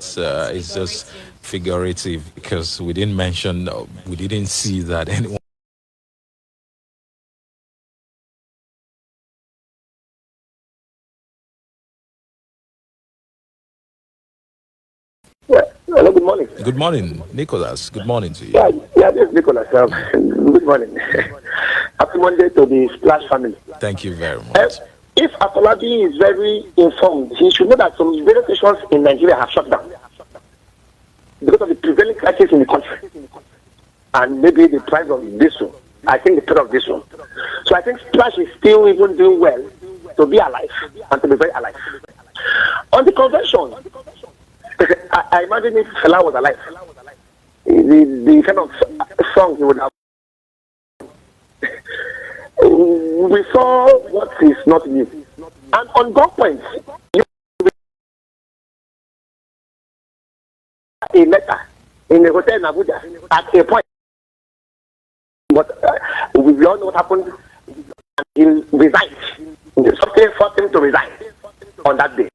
it's just figurative, because we didn't mention, we didn't see that anyone. Hello, good morning. Good morning, Nicholas. Good morning to you. Yeah, this is Nicholas. Good morning. Happy Monday to the Splash family. Thank you very much. If Afolabi is very informed, he should know that some radio stations in Nigeria have shut down because of the prevailing crisis in the country, and maybe the price of diesel. I think the price of diesel. So I think Splash is still even doing well to be alive and to be very alive. On the convention, I imagine if Fela was alive, the kind of song he would have. we saw what is not new. And on God points, you a letter in a hotel in Abuja at a point. But we all know what happened. He resigned. Something forced him to resign on that day.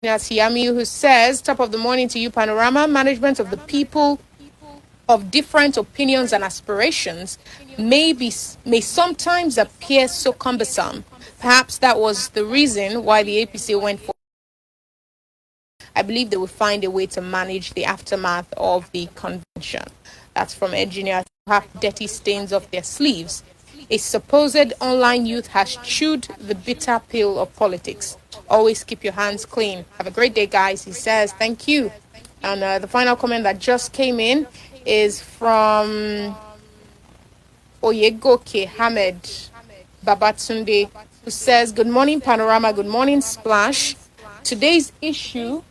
Siami, who says, top of the morning to you, Panorama. Management of the people of different opinions and aspirations may sometimes appear so cumbersome. Perhaps that was the reason why the APC went for. I believe they will find a way to manage the aftermath of the convention. That's from engineers who have dirty stains off their sleeves. A supposed online youth has chewed the bitter pill of politics. Always keep your hands clean. Have a great day, guys. He says, thank you. And the final comment that just came in is from Oyegoke Hamed Babatunde, who says, good morning, Panorama. Good morning, Splash. Today's issue...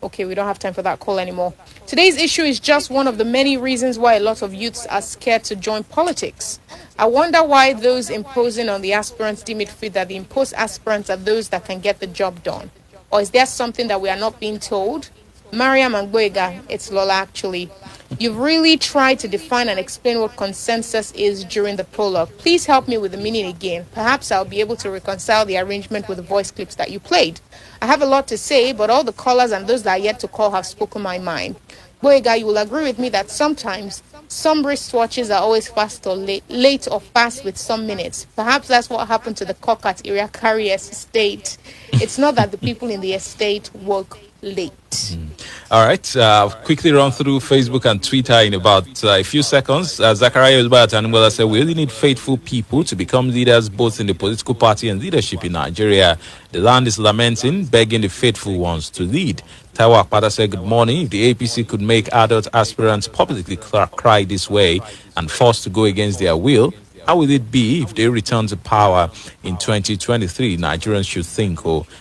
Okay, we don't have time for that call anymore. Today's issue is just one of the many reasons why a lot of youths are scared to join politics. I wonder why those imposing on the aspirants deem it fit that the imposed aspirants are those that can get the job done. Or is there something that we are not being told? Mariam Angboega, it's Lola actually. You've really tried to define and explain what consensus is during the prologue. Please help me with the meaning again. Perhaps I'll be able to reconcile the arrangement with the voice clips that you played. I have a lot to say, but all the callers and those that are yet to call have spoken my mind. Boyega, you will agree with me that sometimes some wristwatches are always fast or late or fast with some minutes. Perhaps that's what happened to the cock at Iriakari estate. It's not that the people in the estate work late. All right. Quickly run through Facebook and Twitter in about a few seconds. Zachariah Uzbat said, we really need faithful people to become leaders both in the political party and leadership in Nigeria. The land is lamenting, begging the faithful ones to lead. Taiwa Akpata said, good morning. If the APC could make adult aspirants publicly cry this way and forced to go against their will, how will it be if they return to power in 2023? Nigerians should think,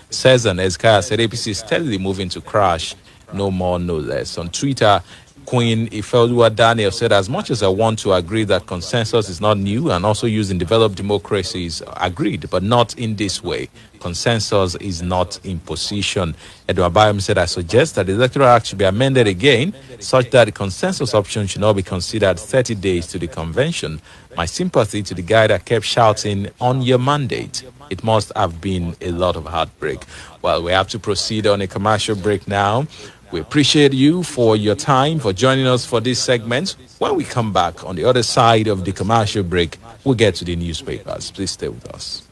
says an Eskaya said APC is steadily moving to crash, no more, no less. On Twitter, Queen Ifelua Daniel said, as much as I want to agree that consensus is not new and also used in developed democracies, agreed, but not in this way. Consensus is not imposition. Edward Bayam said, I suggest that the Electoral Act should be amended again, such that the consensus option should not be considered 30 days to the convention. My sympathy to the guy that kept shouting, on your mandate. It must have been a lot of heartbreak. Well, we have to proceed on a commercial break now. We appreciate you for your time, for joining us for this segment. When we come back on the other side of the commercial break, we'll get to the newspapers. Please stay with us.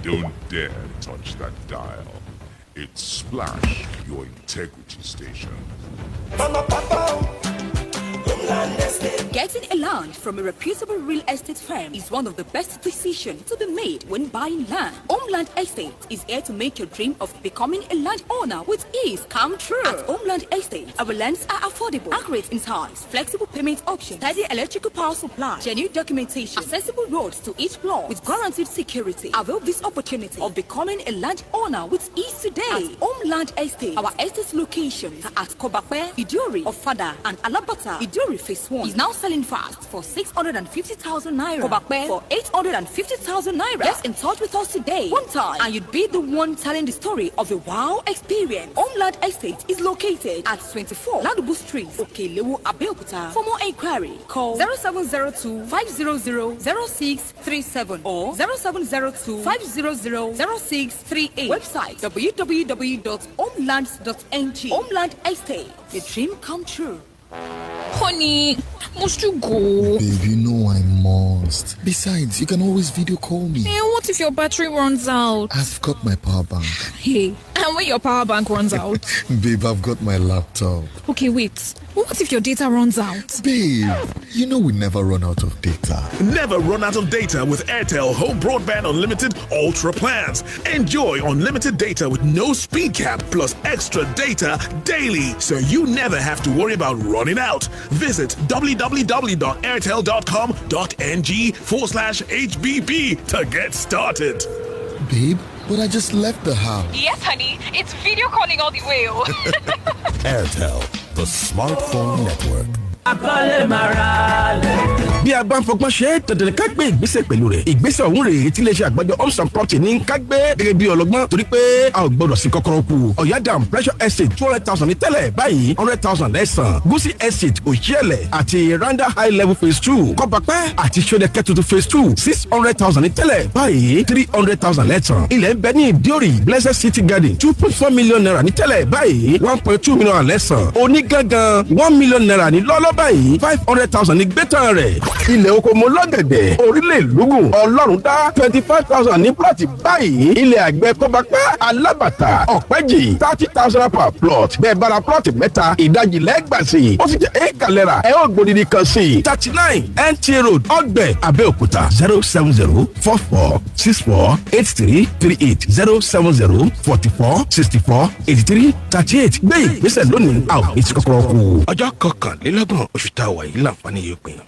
Don't dare touch that dial. It's Splash, your integrity station. Getting a land from a reputable real estate firm is one of the best decisions to be made when buying land. Homeland Estate is here to make your dream of becoming a landowner with ease come true. At Homeland Estate, our lands are affordable, accurate in size, flexible payment options, steady electrical power supply, genuine documentation, accessible roads to each block with guaranteed security. Avail this opportunity of becoming a landowner with ease today. At Homeland Estate, our estate locations are at Kobakwe, Iduri, Ofada, and Alabata. Iduri Phase 1 is now selling fast for 650,000 naira. Kobakwe for 850,000 naira. Get in touch with us today, one time, and you'd be the one telling the story of a wow experience. Homeland Estate is located at 24 Ladubu Street, Okelewu, Abeokuta. For more inquiry, call 0702 500 0637 or 0702 500 0638. Website www.homelands.ng. Homeland Estate, the dream come true. Honey, must you go? Babe, you know I must. Besides, you can always video call me. Hey, what if your battery runs out? I've got my power bank. Hey, and when your power bank runs out? Babe, I've got my laptop. Okay, wait. What if your data runs out? Babe, you know we never run out of data. Never run out of data with Airtel Home Broadband Unlimited Ultra plans. Enjoy unlimited data with no speed cap plus extra data daily, so you never have to worry about running out. Visit www.airtel.com.ng/HBB to get started. Babe, but I just left the house. Yes, honey. It's video calling all the way. Airtel, the smartphone network. Bí a a bá ń fọgbọ́n ṣe dandan ká gbé ìgbésẹ̀ pẹ̀lú rẹ̀ ìgbésẹ̀ ọ̀hún rèé tí iléeṣẹ́ àgbájọ homes and property ní ká gbé gẹ́gẹ́ bí ọlọ́gbọ́n torí pé a ò gbọ́dọ̀ sí kọ́kọ́rọ́ kù ọ̀yá dam pressure estate 200,000 ní tẹ́lẹ̀ báyìí 100,000 lẹ́sàn gúúsì estate òṣìẹ̀lẹ̀ àti randa high level phase 2 kọ́bàpẹ́ àti sódẹ̀kẹ́ tuntun phase 2 600,000 ní tẹ́lẹ̀ báyìí 300,000 lẹ́sàn ilẹ̀ ń bẹ ní ìdíòrì blessed city garden 2.4 million naira ní tẹ́lẹ̀ báyìí 1.2 million lẹ́sàn onígangan 1 million naira ní lọ́lọ́ báyìí 500,000 ní gbẹ́tàn rẹ̀ ilẹ̀ oko mọ́lọ́gẹ̀dẹ̀ orílẹ̀ lógún ọlọ́run dá 25,000 ní plọ̀tì báyìí ilẹ̀ àgbẹ̀ kọ́bàpẹ́ alábàtà ọ̀pẹ́jì 30,000 per plot bẹ́ẹ̀ bára plọ̀tì mẹ́ta ìdajì lẹ́gbàsí ó sì jẹ́ éèkà lẹ́ra ẹ̀ ó gbòdìdì kan sí 39 NTA road ọgbẹ̀ Abeokuta 07044648338 07044648338 gbé ìgbésẹ̀ lónìí a ò ní ti kọ́kọ́rọ́ kù ọjọ́ kọkànlélọ́gbọ̀n oṣù tá a wà yìí láǹfààní yóò pin.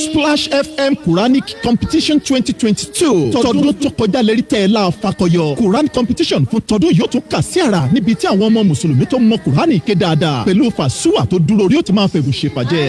Splash FM Quranic Competition 2022 tọdún tó kọjá lérí tẹ́ ẹ la fakọyọ Quranic Competition fún tọdún yóò tún kà sí àrà níbi tí àwọn ọmọ mùsùlùmí tó mọ Qurani ké dáadáa pẹ̀lú fàṣùwà tó dúró rí ó ti máa fẹ̀bùn ṣèfàjẹ́.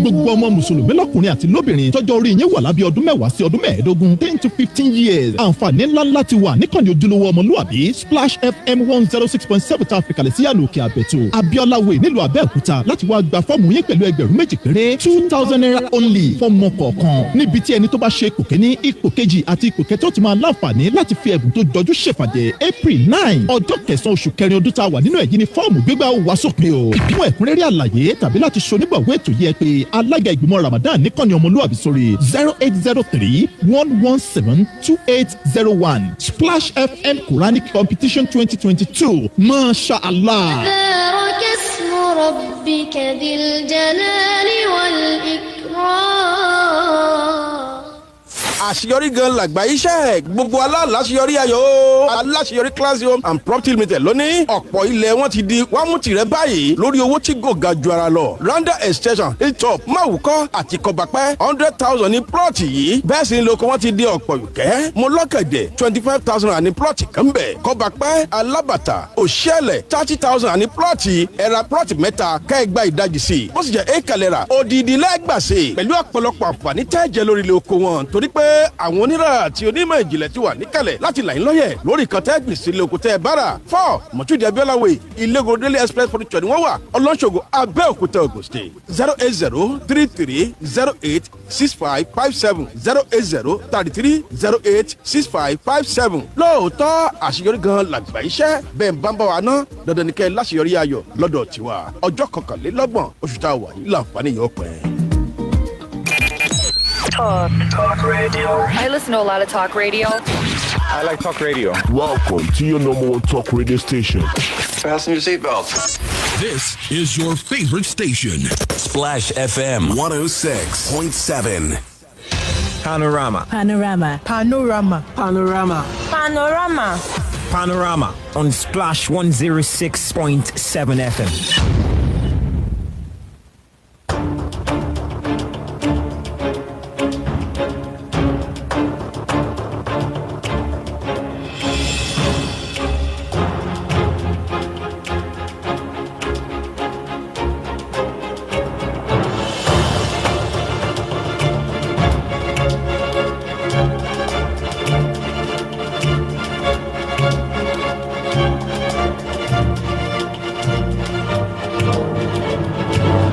gbogbo ọmọ mùsùlùmí lọ́kùnrin àti lóbìnrin tọ́jọ́ orí yín wà lábẹ́ ọdún 10 sí ọdún 15 10 to 15 years àǹfààní ńláńlá ti wà níkànnì ojúlówó ọmọlúwàbí Splash FM 106.7 tá a fi kalẹ̀ sí àlòkè àbẹ̀tò Abiola Way nílùú Abẹ́òkúta láti wá gba fọ́ọ̀mù yín pẹ̀lú ẹgbẹ̀rún méjì péré 2,000 naira only fọ́ọ̀mù kọ̀ọ̀kan níbi tí ẹni tó bá ṣe ipò kíní ipò kejì àti ipò kẹta ó ti máa láǹfààní láti fi ẹ̀bùn tó jọjú ṣèfàjẹ́ April 9 ọjọ́ kẹsàn-án oṣù kẹrin ọdún tá a wà nínú ẹ̀yìn ni fọ́ọ̀mù gbígbà wá sópin o fún ẹ̀kúnrẹ́rẹ́ àlàyé tàbí láti ṣonígbọ̀wọ́ ètò yẹ pé alága ìgbìmọ̀ Ramadan níkànnì ọmọlúwàbí sórí 0803-117-2801 Splash FM Quranic Competition 2022 Masha Allah. تبارك اسم ربك ذي الجلال والإكرام. àṣeyọrí gan làgbà iṣẹ́ gbogbo aláṣeyọrí ayọ̀ aláṣeyọrí classroom and property limited lónìí ọ̀pọ̀ ilẹ̀ wọn ti di wàmú tirẹ̀ báyìí lórí owó tí kò ga ju ara lọ randa extension hilltop máwùkọ́ àti kọ̀bàpẹ́ 100,000 ní plọ̀tì yìí bẹ́ẹ̀ sì ni lóko wọn ti di ọ̀pọ̀ yùkẹ́ mọ́lọ́kẹ̀dẹ̀ 25,000 ní plọ̀tì kan bẹ̀ kọ̀bàpẹ́ alábàtà òṣìẹ̀lẹ̀ 30,000 ní plọ̀tì ẹ̀rà plọ̀tì mẹ́ta kẹ́ẹ̀gbá ìdajì sí ó sì jẹ́ ékàlẹ́ra òdìdí lẹ́gbàsí pẹ̀lú ọ̀pọ̀lọpọ̀ àǹfààní tẹ́ẹ̀jẹ̀ lórí ilé oko wọn torí pé àwọn onírà àti onímọ̀ ìjìnlẹ̀ ti wà níkàlẹ̀ láti là ń lọ́yẹ̀ lórí kan tẹ́ gbèsè ilé oko tẹ́ ẹ bára 4 mọ̀túndì Abiola Way Ilego Daily Express furniture ni wọ́n wà ọlọ́ṣogbo Abẹ́òkúta Ògùn State 08033086557 08033086557 lóòótọ́ àṣeyọrí gan làgbà iṣẹ́ bẹ́ẹ̀ ń bá ń bá wa ná dandan ní kẹ́ láṣeyọrí ayọ̀ lọ́dọ̀ tiwa ọjọ́ kọkànlélọ́gbọ̀n oṣù tá a wà yìí láǹfààní yóò pẹ́. Talk radio. I listen to a lot of talk radio. I like talk radio. Welcome to your number one talk radio station. Fasten your seatbelts. This is your favorite station. Splash FM 106.7. Panorama. Panorama. Panorama. Panorama. Panorama. Panorama on Splash 106.7 FM.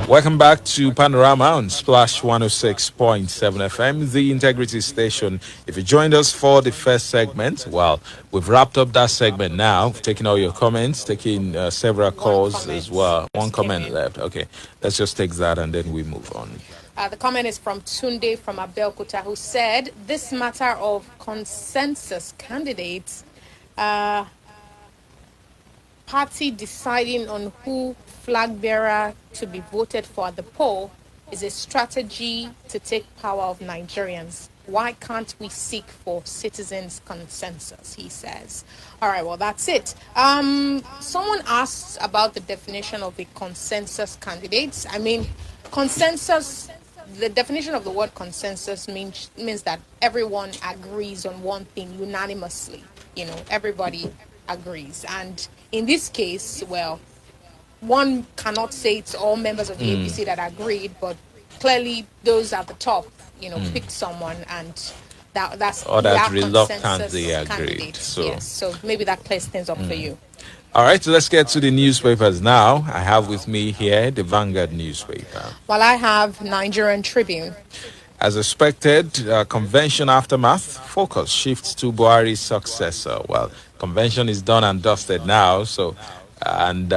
Welcome back to Panorama on Splash 106.7 FM, the Integrity Station. If you joined us for the first segment, well, we've wrapped up that segment now. We've taken all your comments, taking several calls as well. One comment left. Okay, let's just take that and then we move on. The comment is from Tunde from Abeokuta, who said, this matter of consensus candidates, party deciding on who flag bearer to be voted for at the poll is a strategy to take power of Nigerians. Why can't we seek for citizens' consensus, he says. All right, well, that's it. Someone asked about the definition of a consensus candidate. I mean, consensus, the definition of the word consensus means that everyone agrees on one thing unanimously. You know, everybody agrees. And in this case, well, one cannot say it's all members of the APC that agreed, but clearly those at the top, picked someone, and that's Or that our reluctantly consensus agreed. candidate. So. Yes, so maybe that clears things up for you. All right, so let's get to the newspapers now. I have with me here the Vanguard newspaper. Well, I have Nigerian Tribune. As expected, convention aftermath, focus shifts to Buhari's successor. Well, convention is done and dusted now. So, and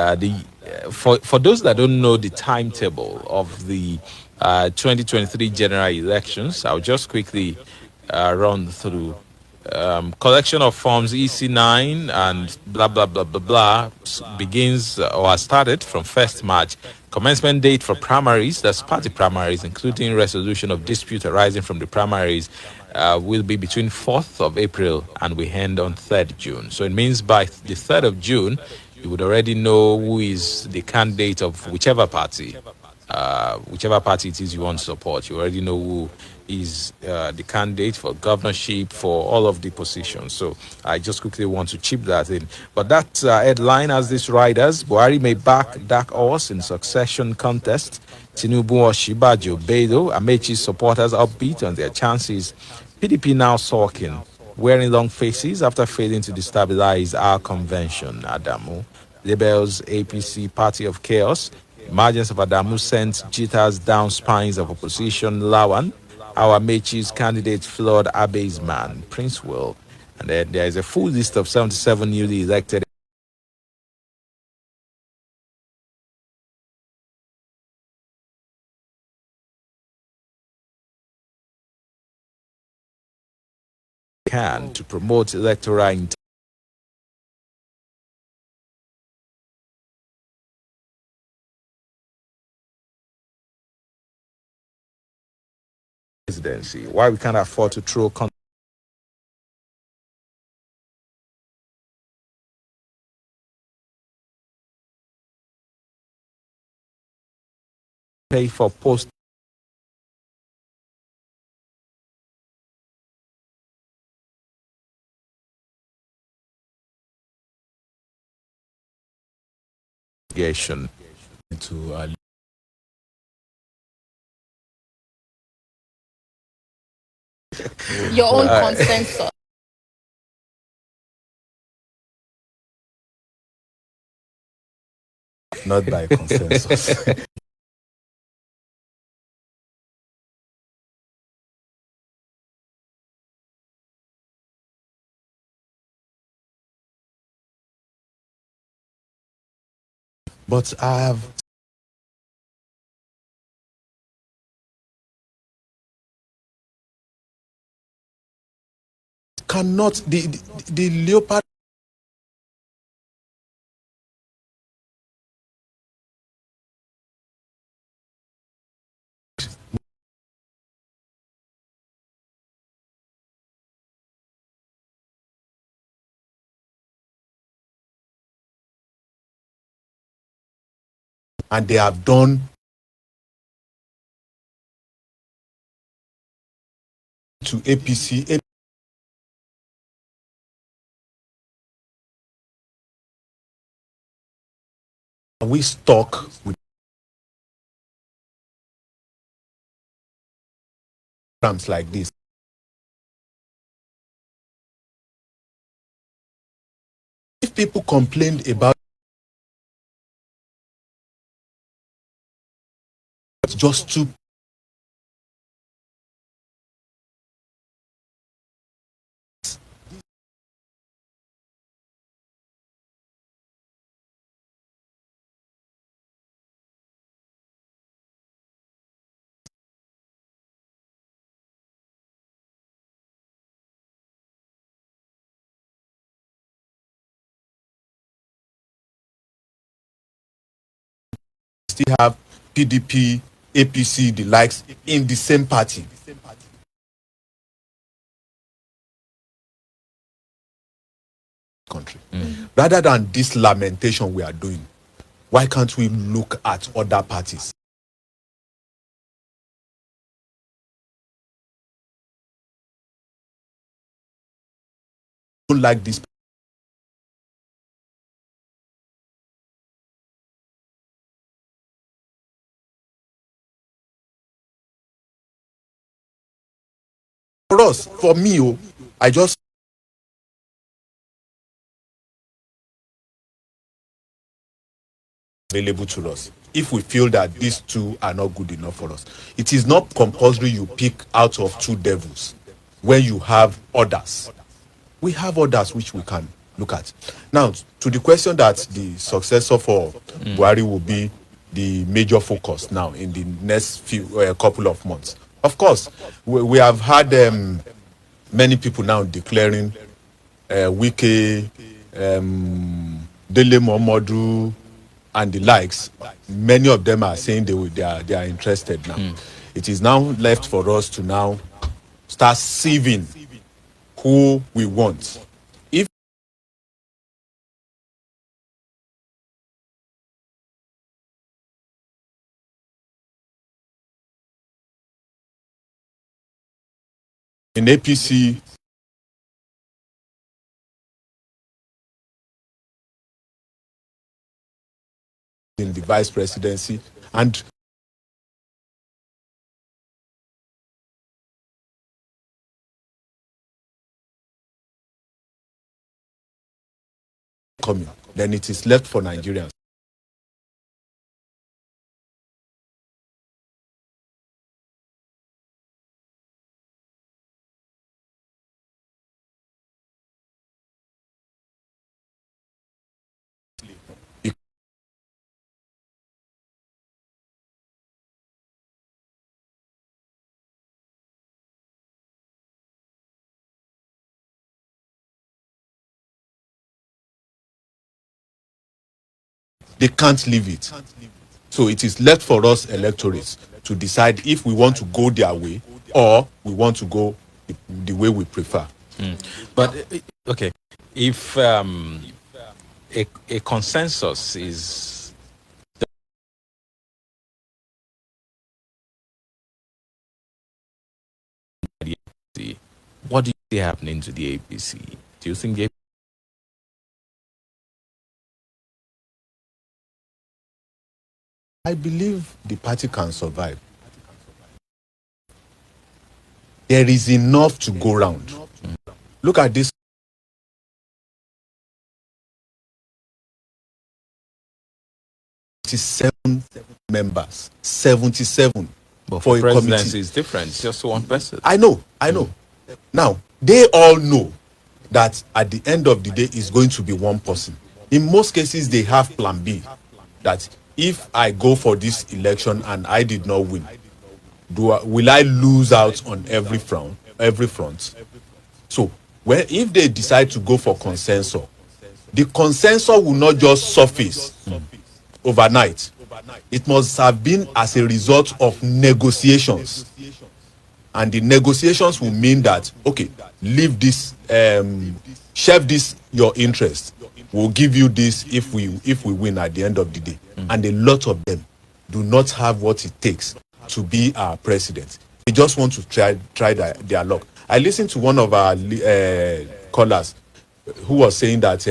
for those that don't know the timetable of the 2023 general elections, I'll just quickly run through. Collection of forms EC9 and blah blah blah blah blah begins or has started from 1st March. Commencement date for primaries, that's party primaries, including resolution of dispute arising from the primaries, will be between 4th of April and we end on 3rd June. So it means by the 3rd of June, you would already know who is the candidate of whichever party it is you want to support. You already know who is the candidate for governorship, for all of the positions. So I just quickly want to chip that in. But that headline has this riders: Buhari may back dark horse in succession contest. Tinubu or Shibajo Bedo. Amechi's supporters upbeat on their chances. PDP now sulking, wearing long faces after failing to destabilize our convention. Adamu labels APC party of chaos. Emergence of Adamu sent jitters down spines of opposition. Lawan, our Mechi's candidate flawed Abe's man, Prince Will. And then there is a full list of 77 newly elected can to promote electoral intent. Presidency. Why we can't afford to throw pay for post to your own consensus. not by consensus. But I have cannot the leopard and they have done to APC. We stuck with programs like this. If people complained about just two still have PDP, APC, the likes in the same party. Country. Rather than this lamentation we are doing, why can't we look at other parties? Don't like this us, for me, I just available to us. If we feel that these two are not good enough for us, it is not compulsory you pick out of two devils when you have others. We have others which we can look at. Now, to the question that the successor for Buhari will be the major focus now in the next few couple of months. Of course, we have had many people now declaring Wike, Dele Momodu, and the likes. Many of them are saying they are interested now. It is now left for us to now start sieving who we want. If in APC, in the vice presidency, and coming, then it is left for Nigerians. They can't leave it. So it is left for us electorates to decide if we want to go their way or we want to go the way we prefer. But okay, if a consensus is what do you see happening to the APC? Do you think I believe the party can survive. There is enough to go round. Look at this. Seven members, 77 but for a presidency committee. is different. It's just one person. I know. Now, they all know that at the end of the day, it's going to be one person. In most cases, they have plan B, that if I go for this election and I did not win, will I lose out on every front? So, if they decide to go for consensus, the consensus will not just surface overnight. It must have been as a result of negotiations. And the negotiations will mean that, okay, leave this, shelve this, your interest. We'll give you this if we win at the end of the day. And a lot of them do not have what it takes to be our president. They just want to try their luck. I listened to one of our callers who was saying that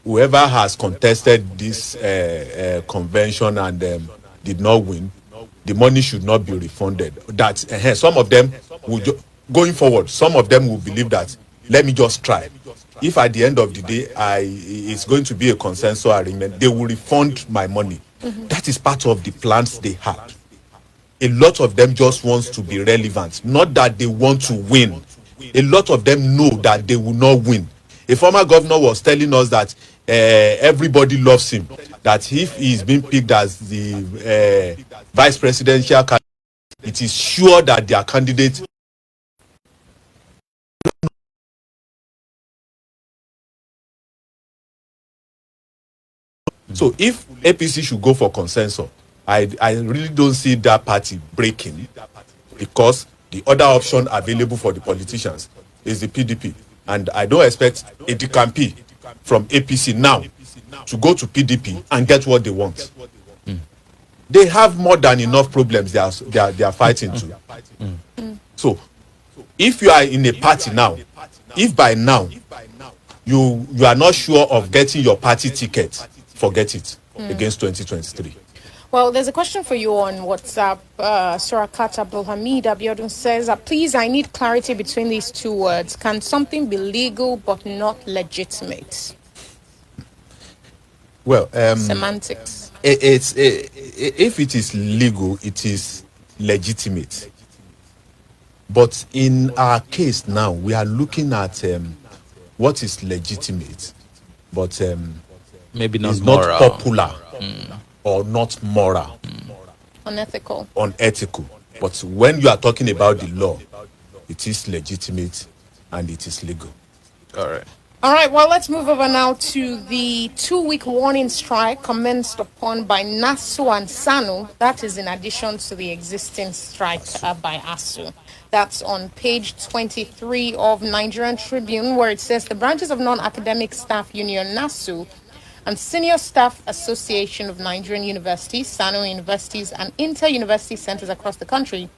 whoever has contested this convention and did not win, the money should not be refunded. That some of them will going forward, some of them will believe that, let me just try. If at the end of the day it's going to be a consensus agreement, they will refund my money. That is part of the plans they had. A lot of them just wants to be relevant, not that they want to win. A lot of them know that they will not win. A former governor was telling us that everybody loves him, that if he's been picked as the vice presidential candidate, it is sure that their candidate So if APC should go for consensus, I really don't see that party breaking, because the other option available for the politicians is the PDP. And I don't expect a Dikampi from APC now to go to PDP and get what they want. They have more than enough problems they are fighting to. So if you are in a party now, if by now you are not sure of getting your party ticket, forget it against 2023. Well, Well, there's a question for you on WhatsApp. Surakat Abdulhamid Abiodun says, please, I need clarity between these two words. Can something be legal but not legitimate? Well, semantics. If it is legal, it is legitimate. But in our case now, we are looking at what is legitimate, but maybe not is moral. not popular or not moral, unethical. But when you are talking about the law, it is legitimate and it is legal. All right, well, let's move over now to the 2-week warning strike commenced upon by NASU and SANU. That is in addition to the existing strike by ASU. That's on page 23 of Nigerian Tribune, where it says the branches of non-academic staff union NASU and Senior Staff Association of Nigerian Universities, SANU universities, and inter-university centers across the country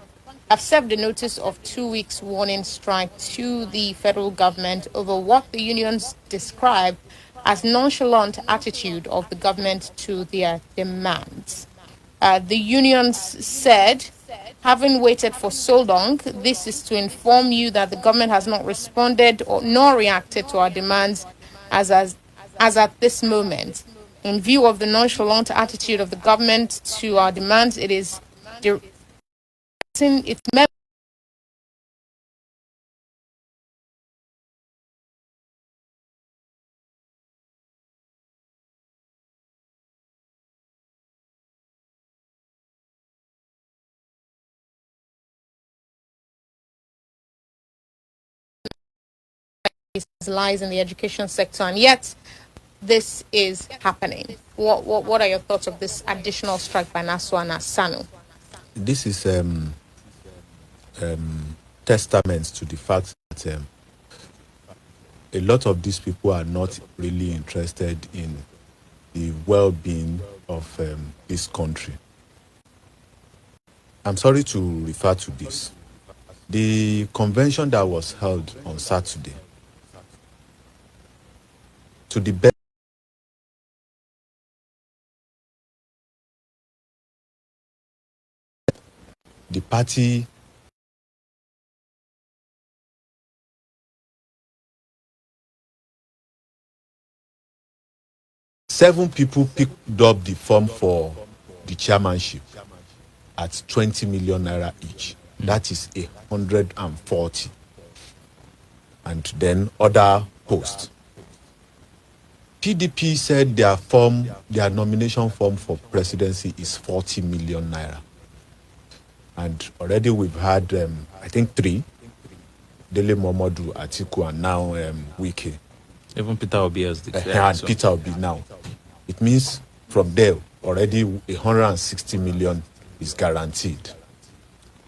have served a notice of 2 weeks warning strike to the federal government over what the unions describe as nonchalant attitude of the government to their demands. The unions said, having waited for so long, this is to inform you that the government has not responded or nor reacted to our demands as at this moment. In view of the nonchalant attitude of the government to our demands, it is its members lies in the education sector, and yet this is happening. What are your thoughts of this additional strike by NASU and SANU? This is testament to the fact that a lot of these people are not really interested in the well-being of this country. I'm sorry to refer to this. The convention that was held on Saturday, to the best the party seven people picked up the form for the chairmanship at 20 million naira each. That is 140. And then other posts. PDP said their nomination form for presidency is 40 million naira. And already we've had, I think, 3. Dele Momodu, Atiku, and now Wike. Even Peter Obi has declared. And Peter Obi now. It means from there, already 160 million is guaranteed.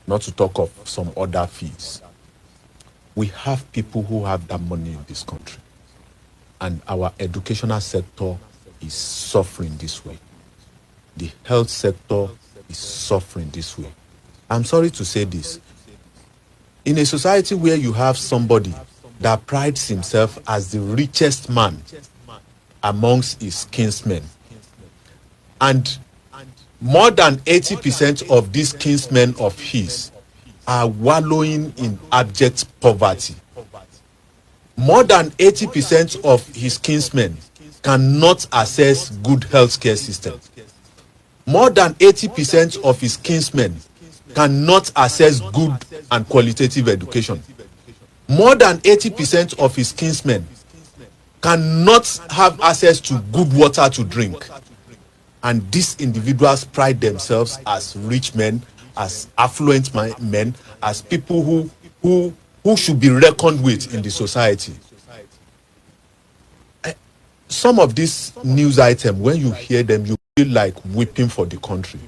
Not to talk of some other fees. We have people who have that money in this country. And our educational sector is suffering this way. The health sector is suffering this way. I'm sorry to say this. In a society where you have somebody that prides himself as the richest man amongst his kinsmen, and more than 80% of these kinsmen of his are wallowing in abject poverty. More than 80% of his kinsmen cannot access good healthcare system. More than 80% of his kinsmen cannot access good and qualitative education. More than 80% of his kinsmen cannot have access to good water to drink. And these individuals pride themselves as rich men, as affluent men, as people who should be reckoned with in the society. Some of these news items, when you hear them, you feel like weeping for the country.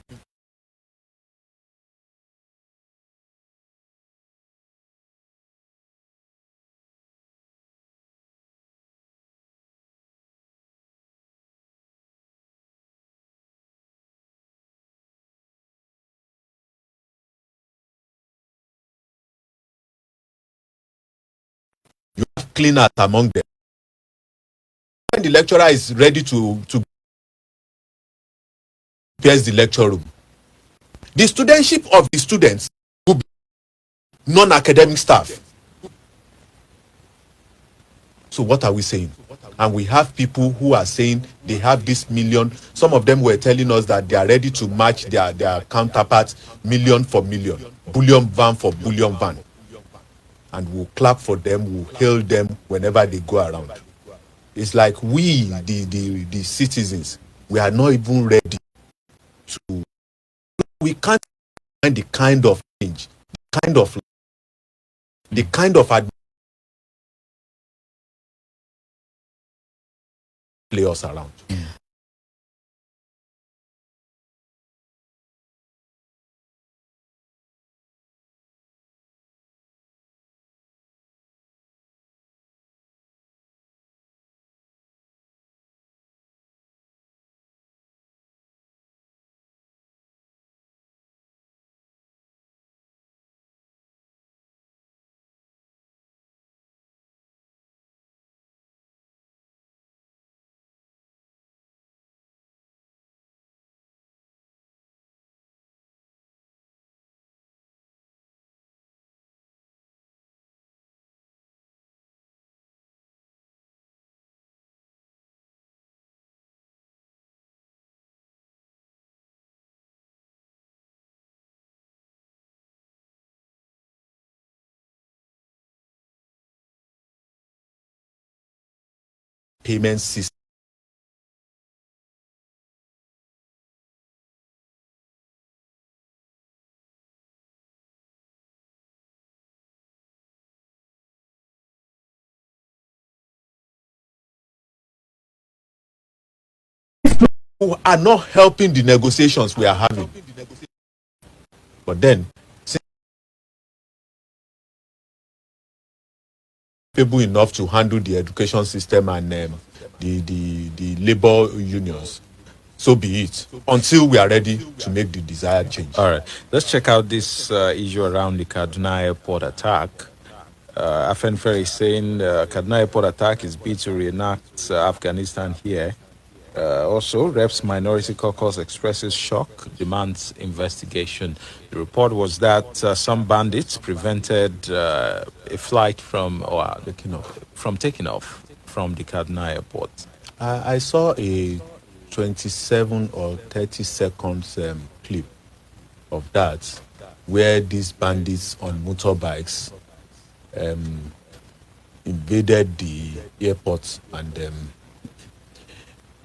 You have cleaners among them. When the lecturer is ready to prepares the lecture room. The studentship of the students will be non-academic staff. So what are we saying? And we have people who are saying they have this million. Some of them were telling us that they are ready to match their counterparts million for million, bullion van for bullion van. And we'll clap for them, we'll hail them whenever they go around. It's like we, the citizens, we are not even ready to. We can't find the kind of change, the kind of play us around. Payment system. Who are not helping the negotiations we are having. But then, able enough to handle the education system and the labor unions, so be it, until we are ready to make the desired change. All right, let's check out this issue around the Kaduna airport attack. Afenfer is saying Kaduna airport attack is bid to reenact Afghanistan here. Also, Reps Minority Caucus expresses shock, demands investigation. The report was that some bandits prevented a flight from taking off from the Kaduna airport. I saw a 27 or 30 seconds clip of that, where these bandits on motorbikes invaded the airport and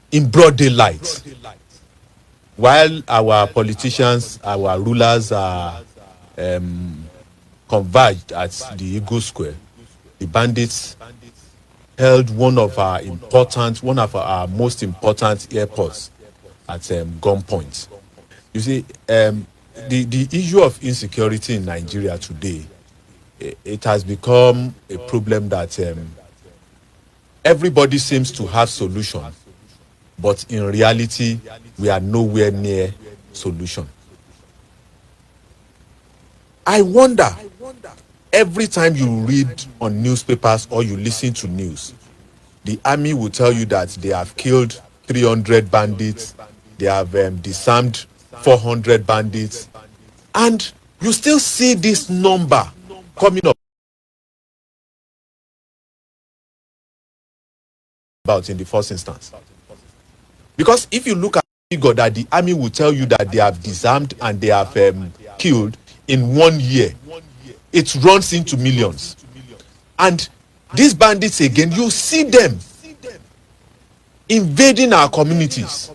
in broad daylight, while our politicians, our rulers are converged at the Eagle Square, the bandits held one of our most important airports at gunpoint. You see, the issue of insecurity in Nigeria today, it has become a problem that everybody seems to have solutions. But in reality, we are nowhere near solution. I wonder, every time you read on newspapers or you listen to news, the army will tell you that they have killed 300 bandits, they have disarmed 400 bandits, and you still see this number coming up about in the first instance. Because if you look at the figure that the army will tell you that they have disarmed and they have killed in 1 year, it runs into millions. And these bandits again, you see them invading our communities.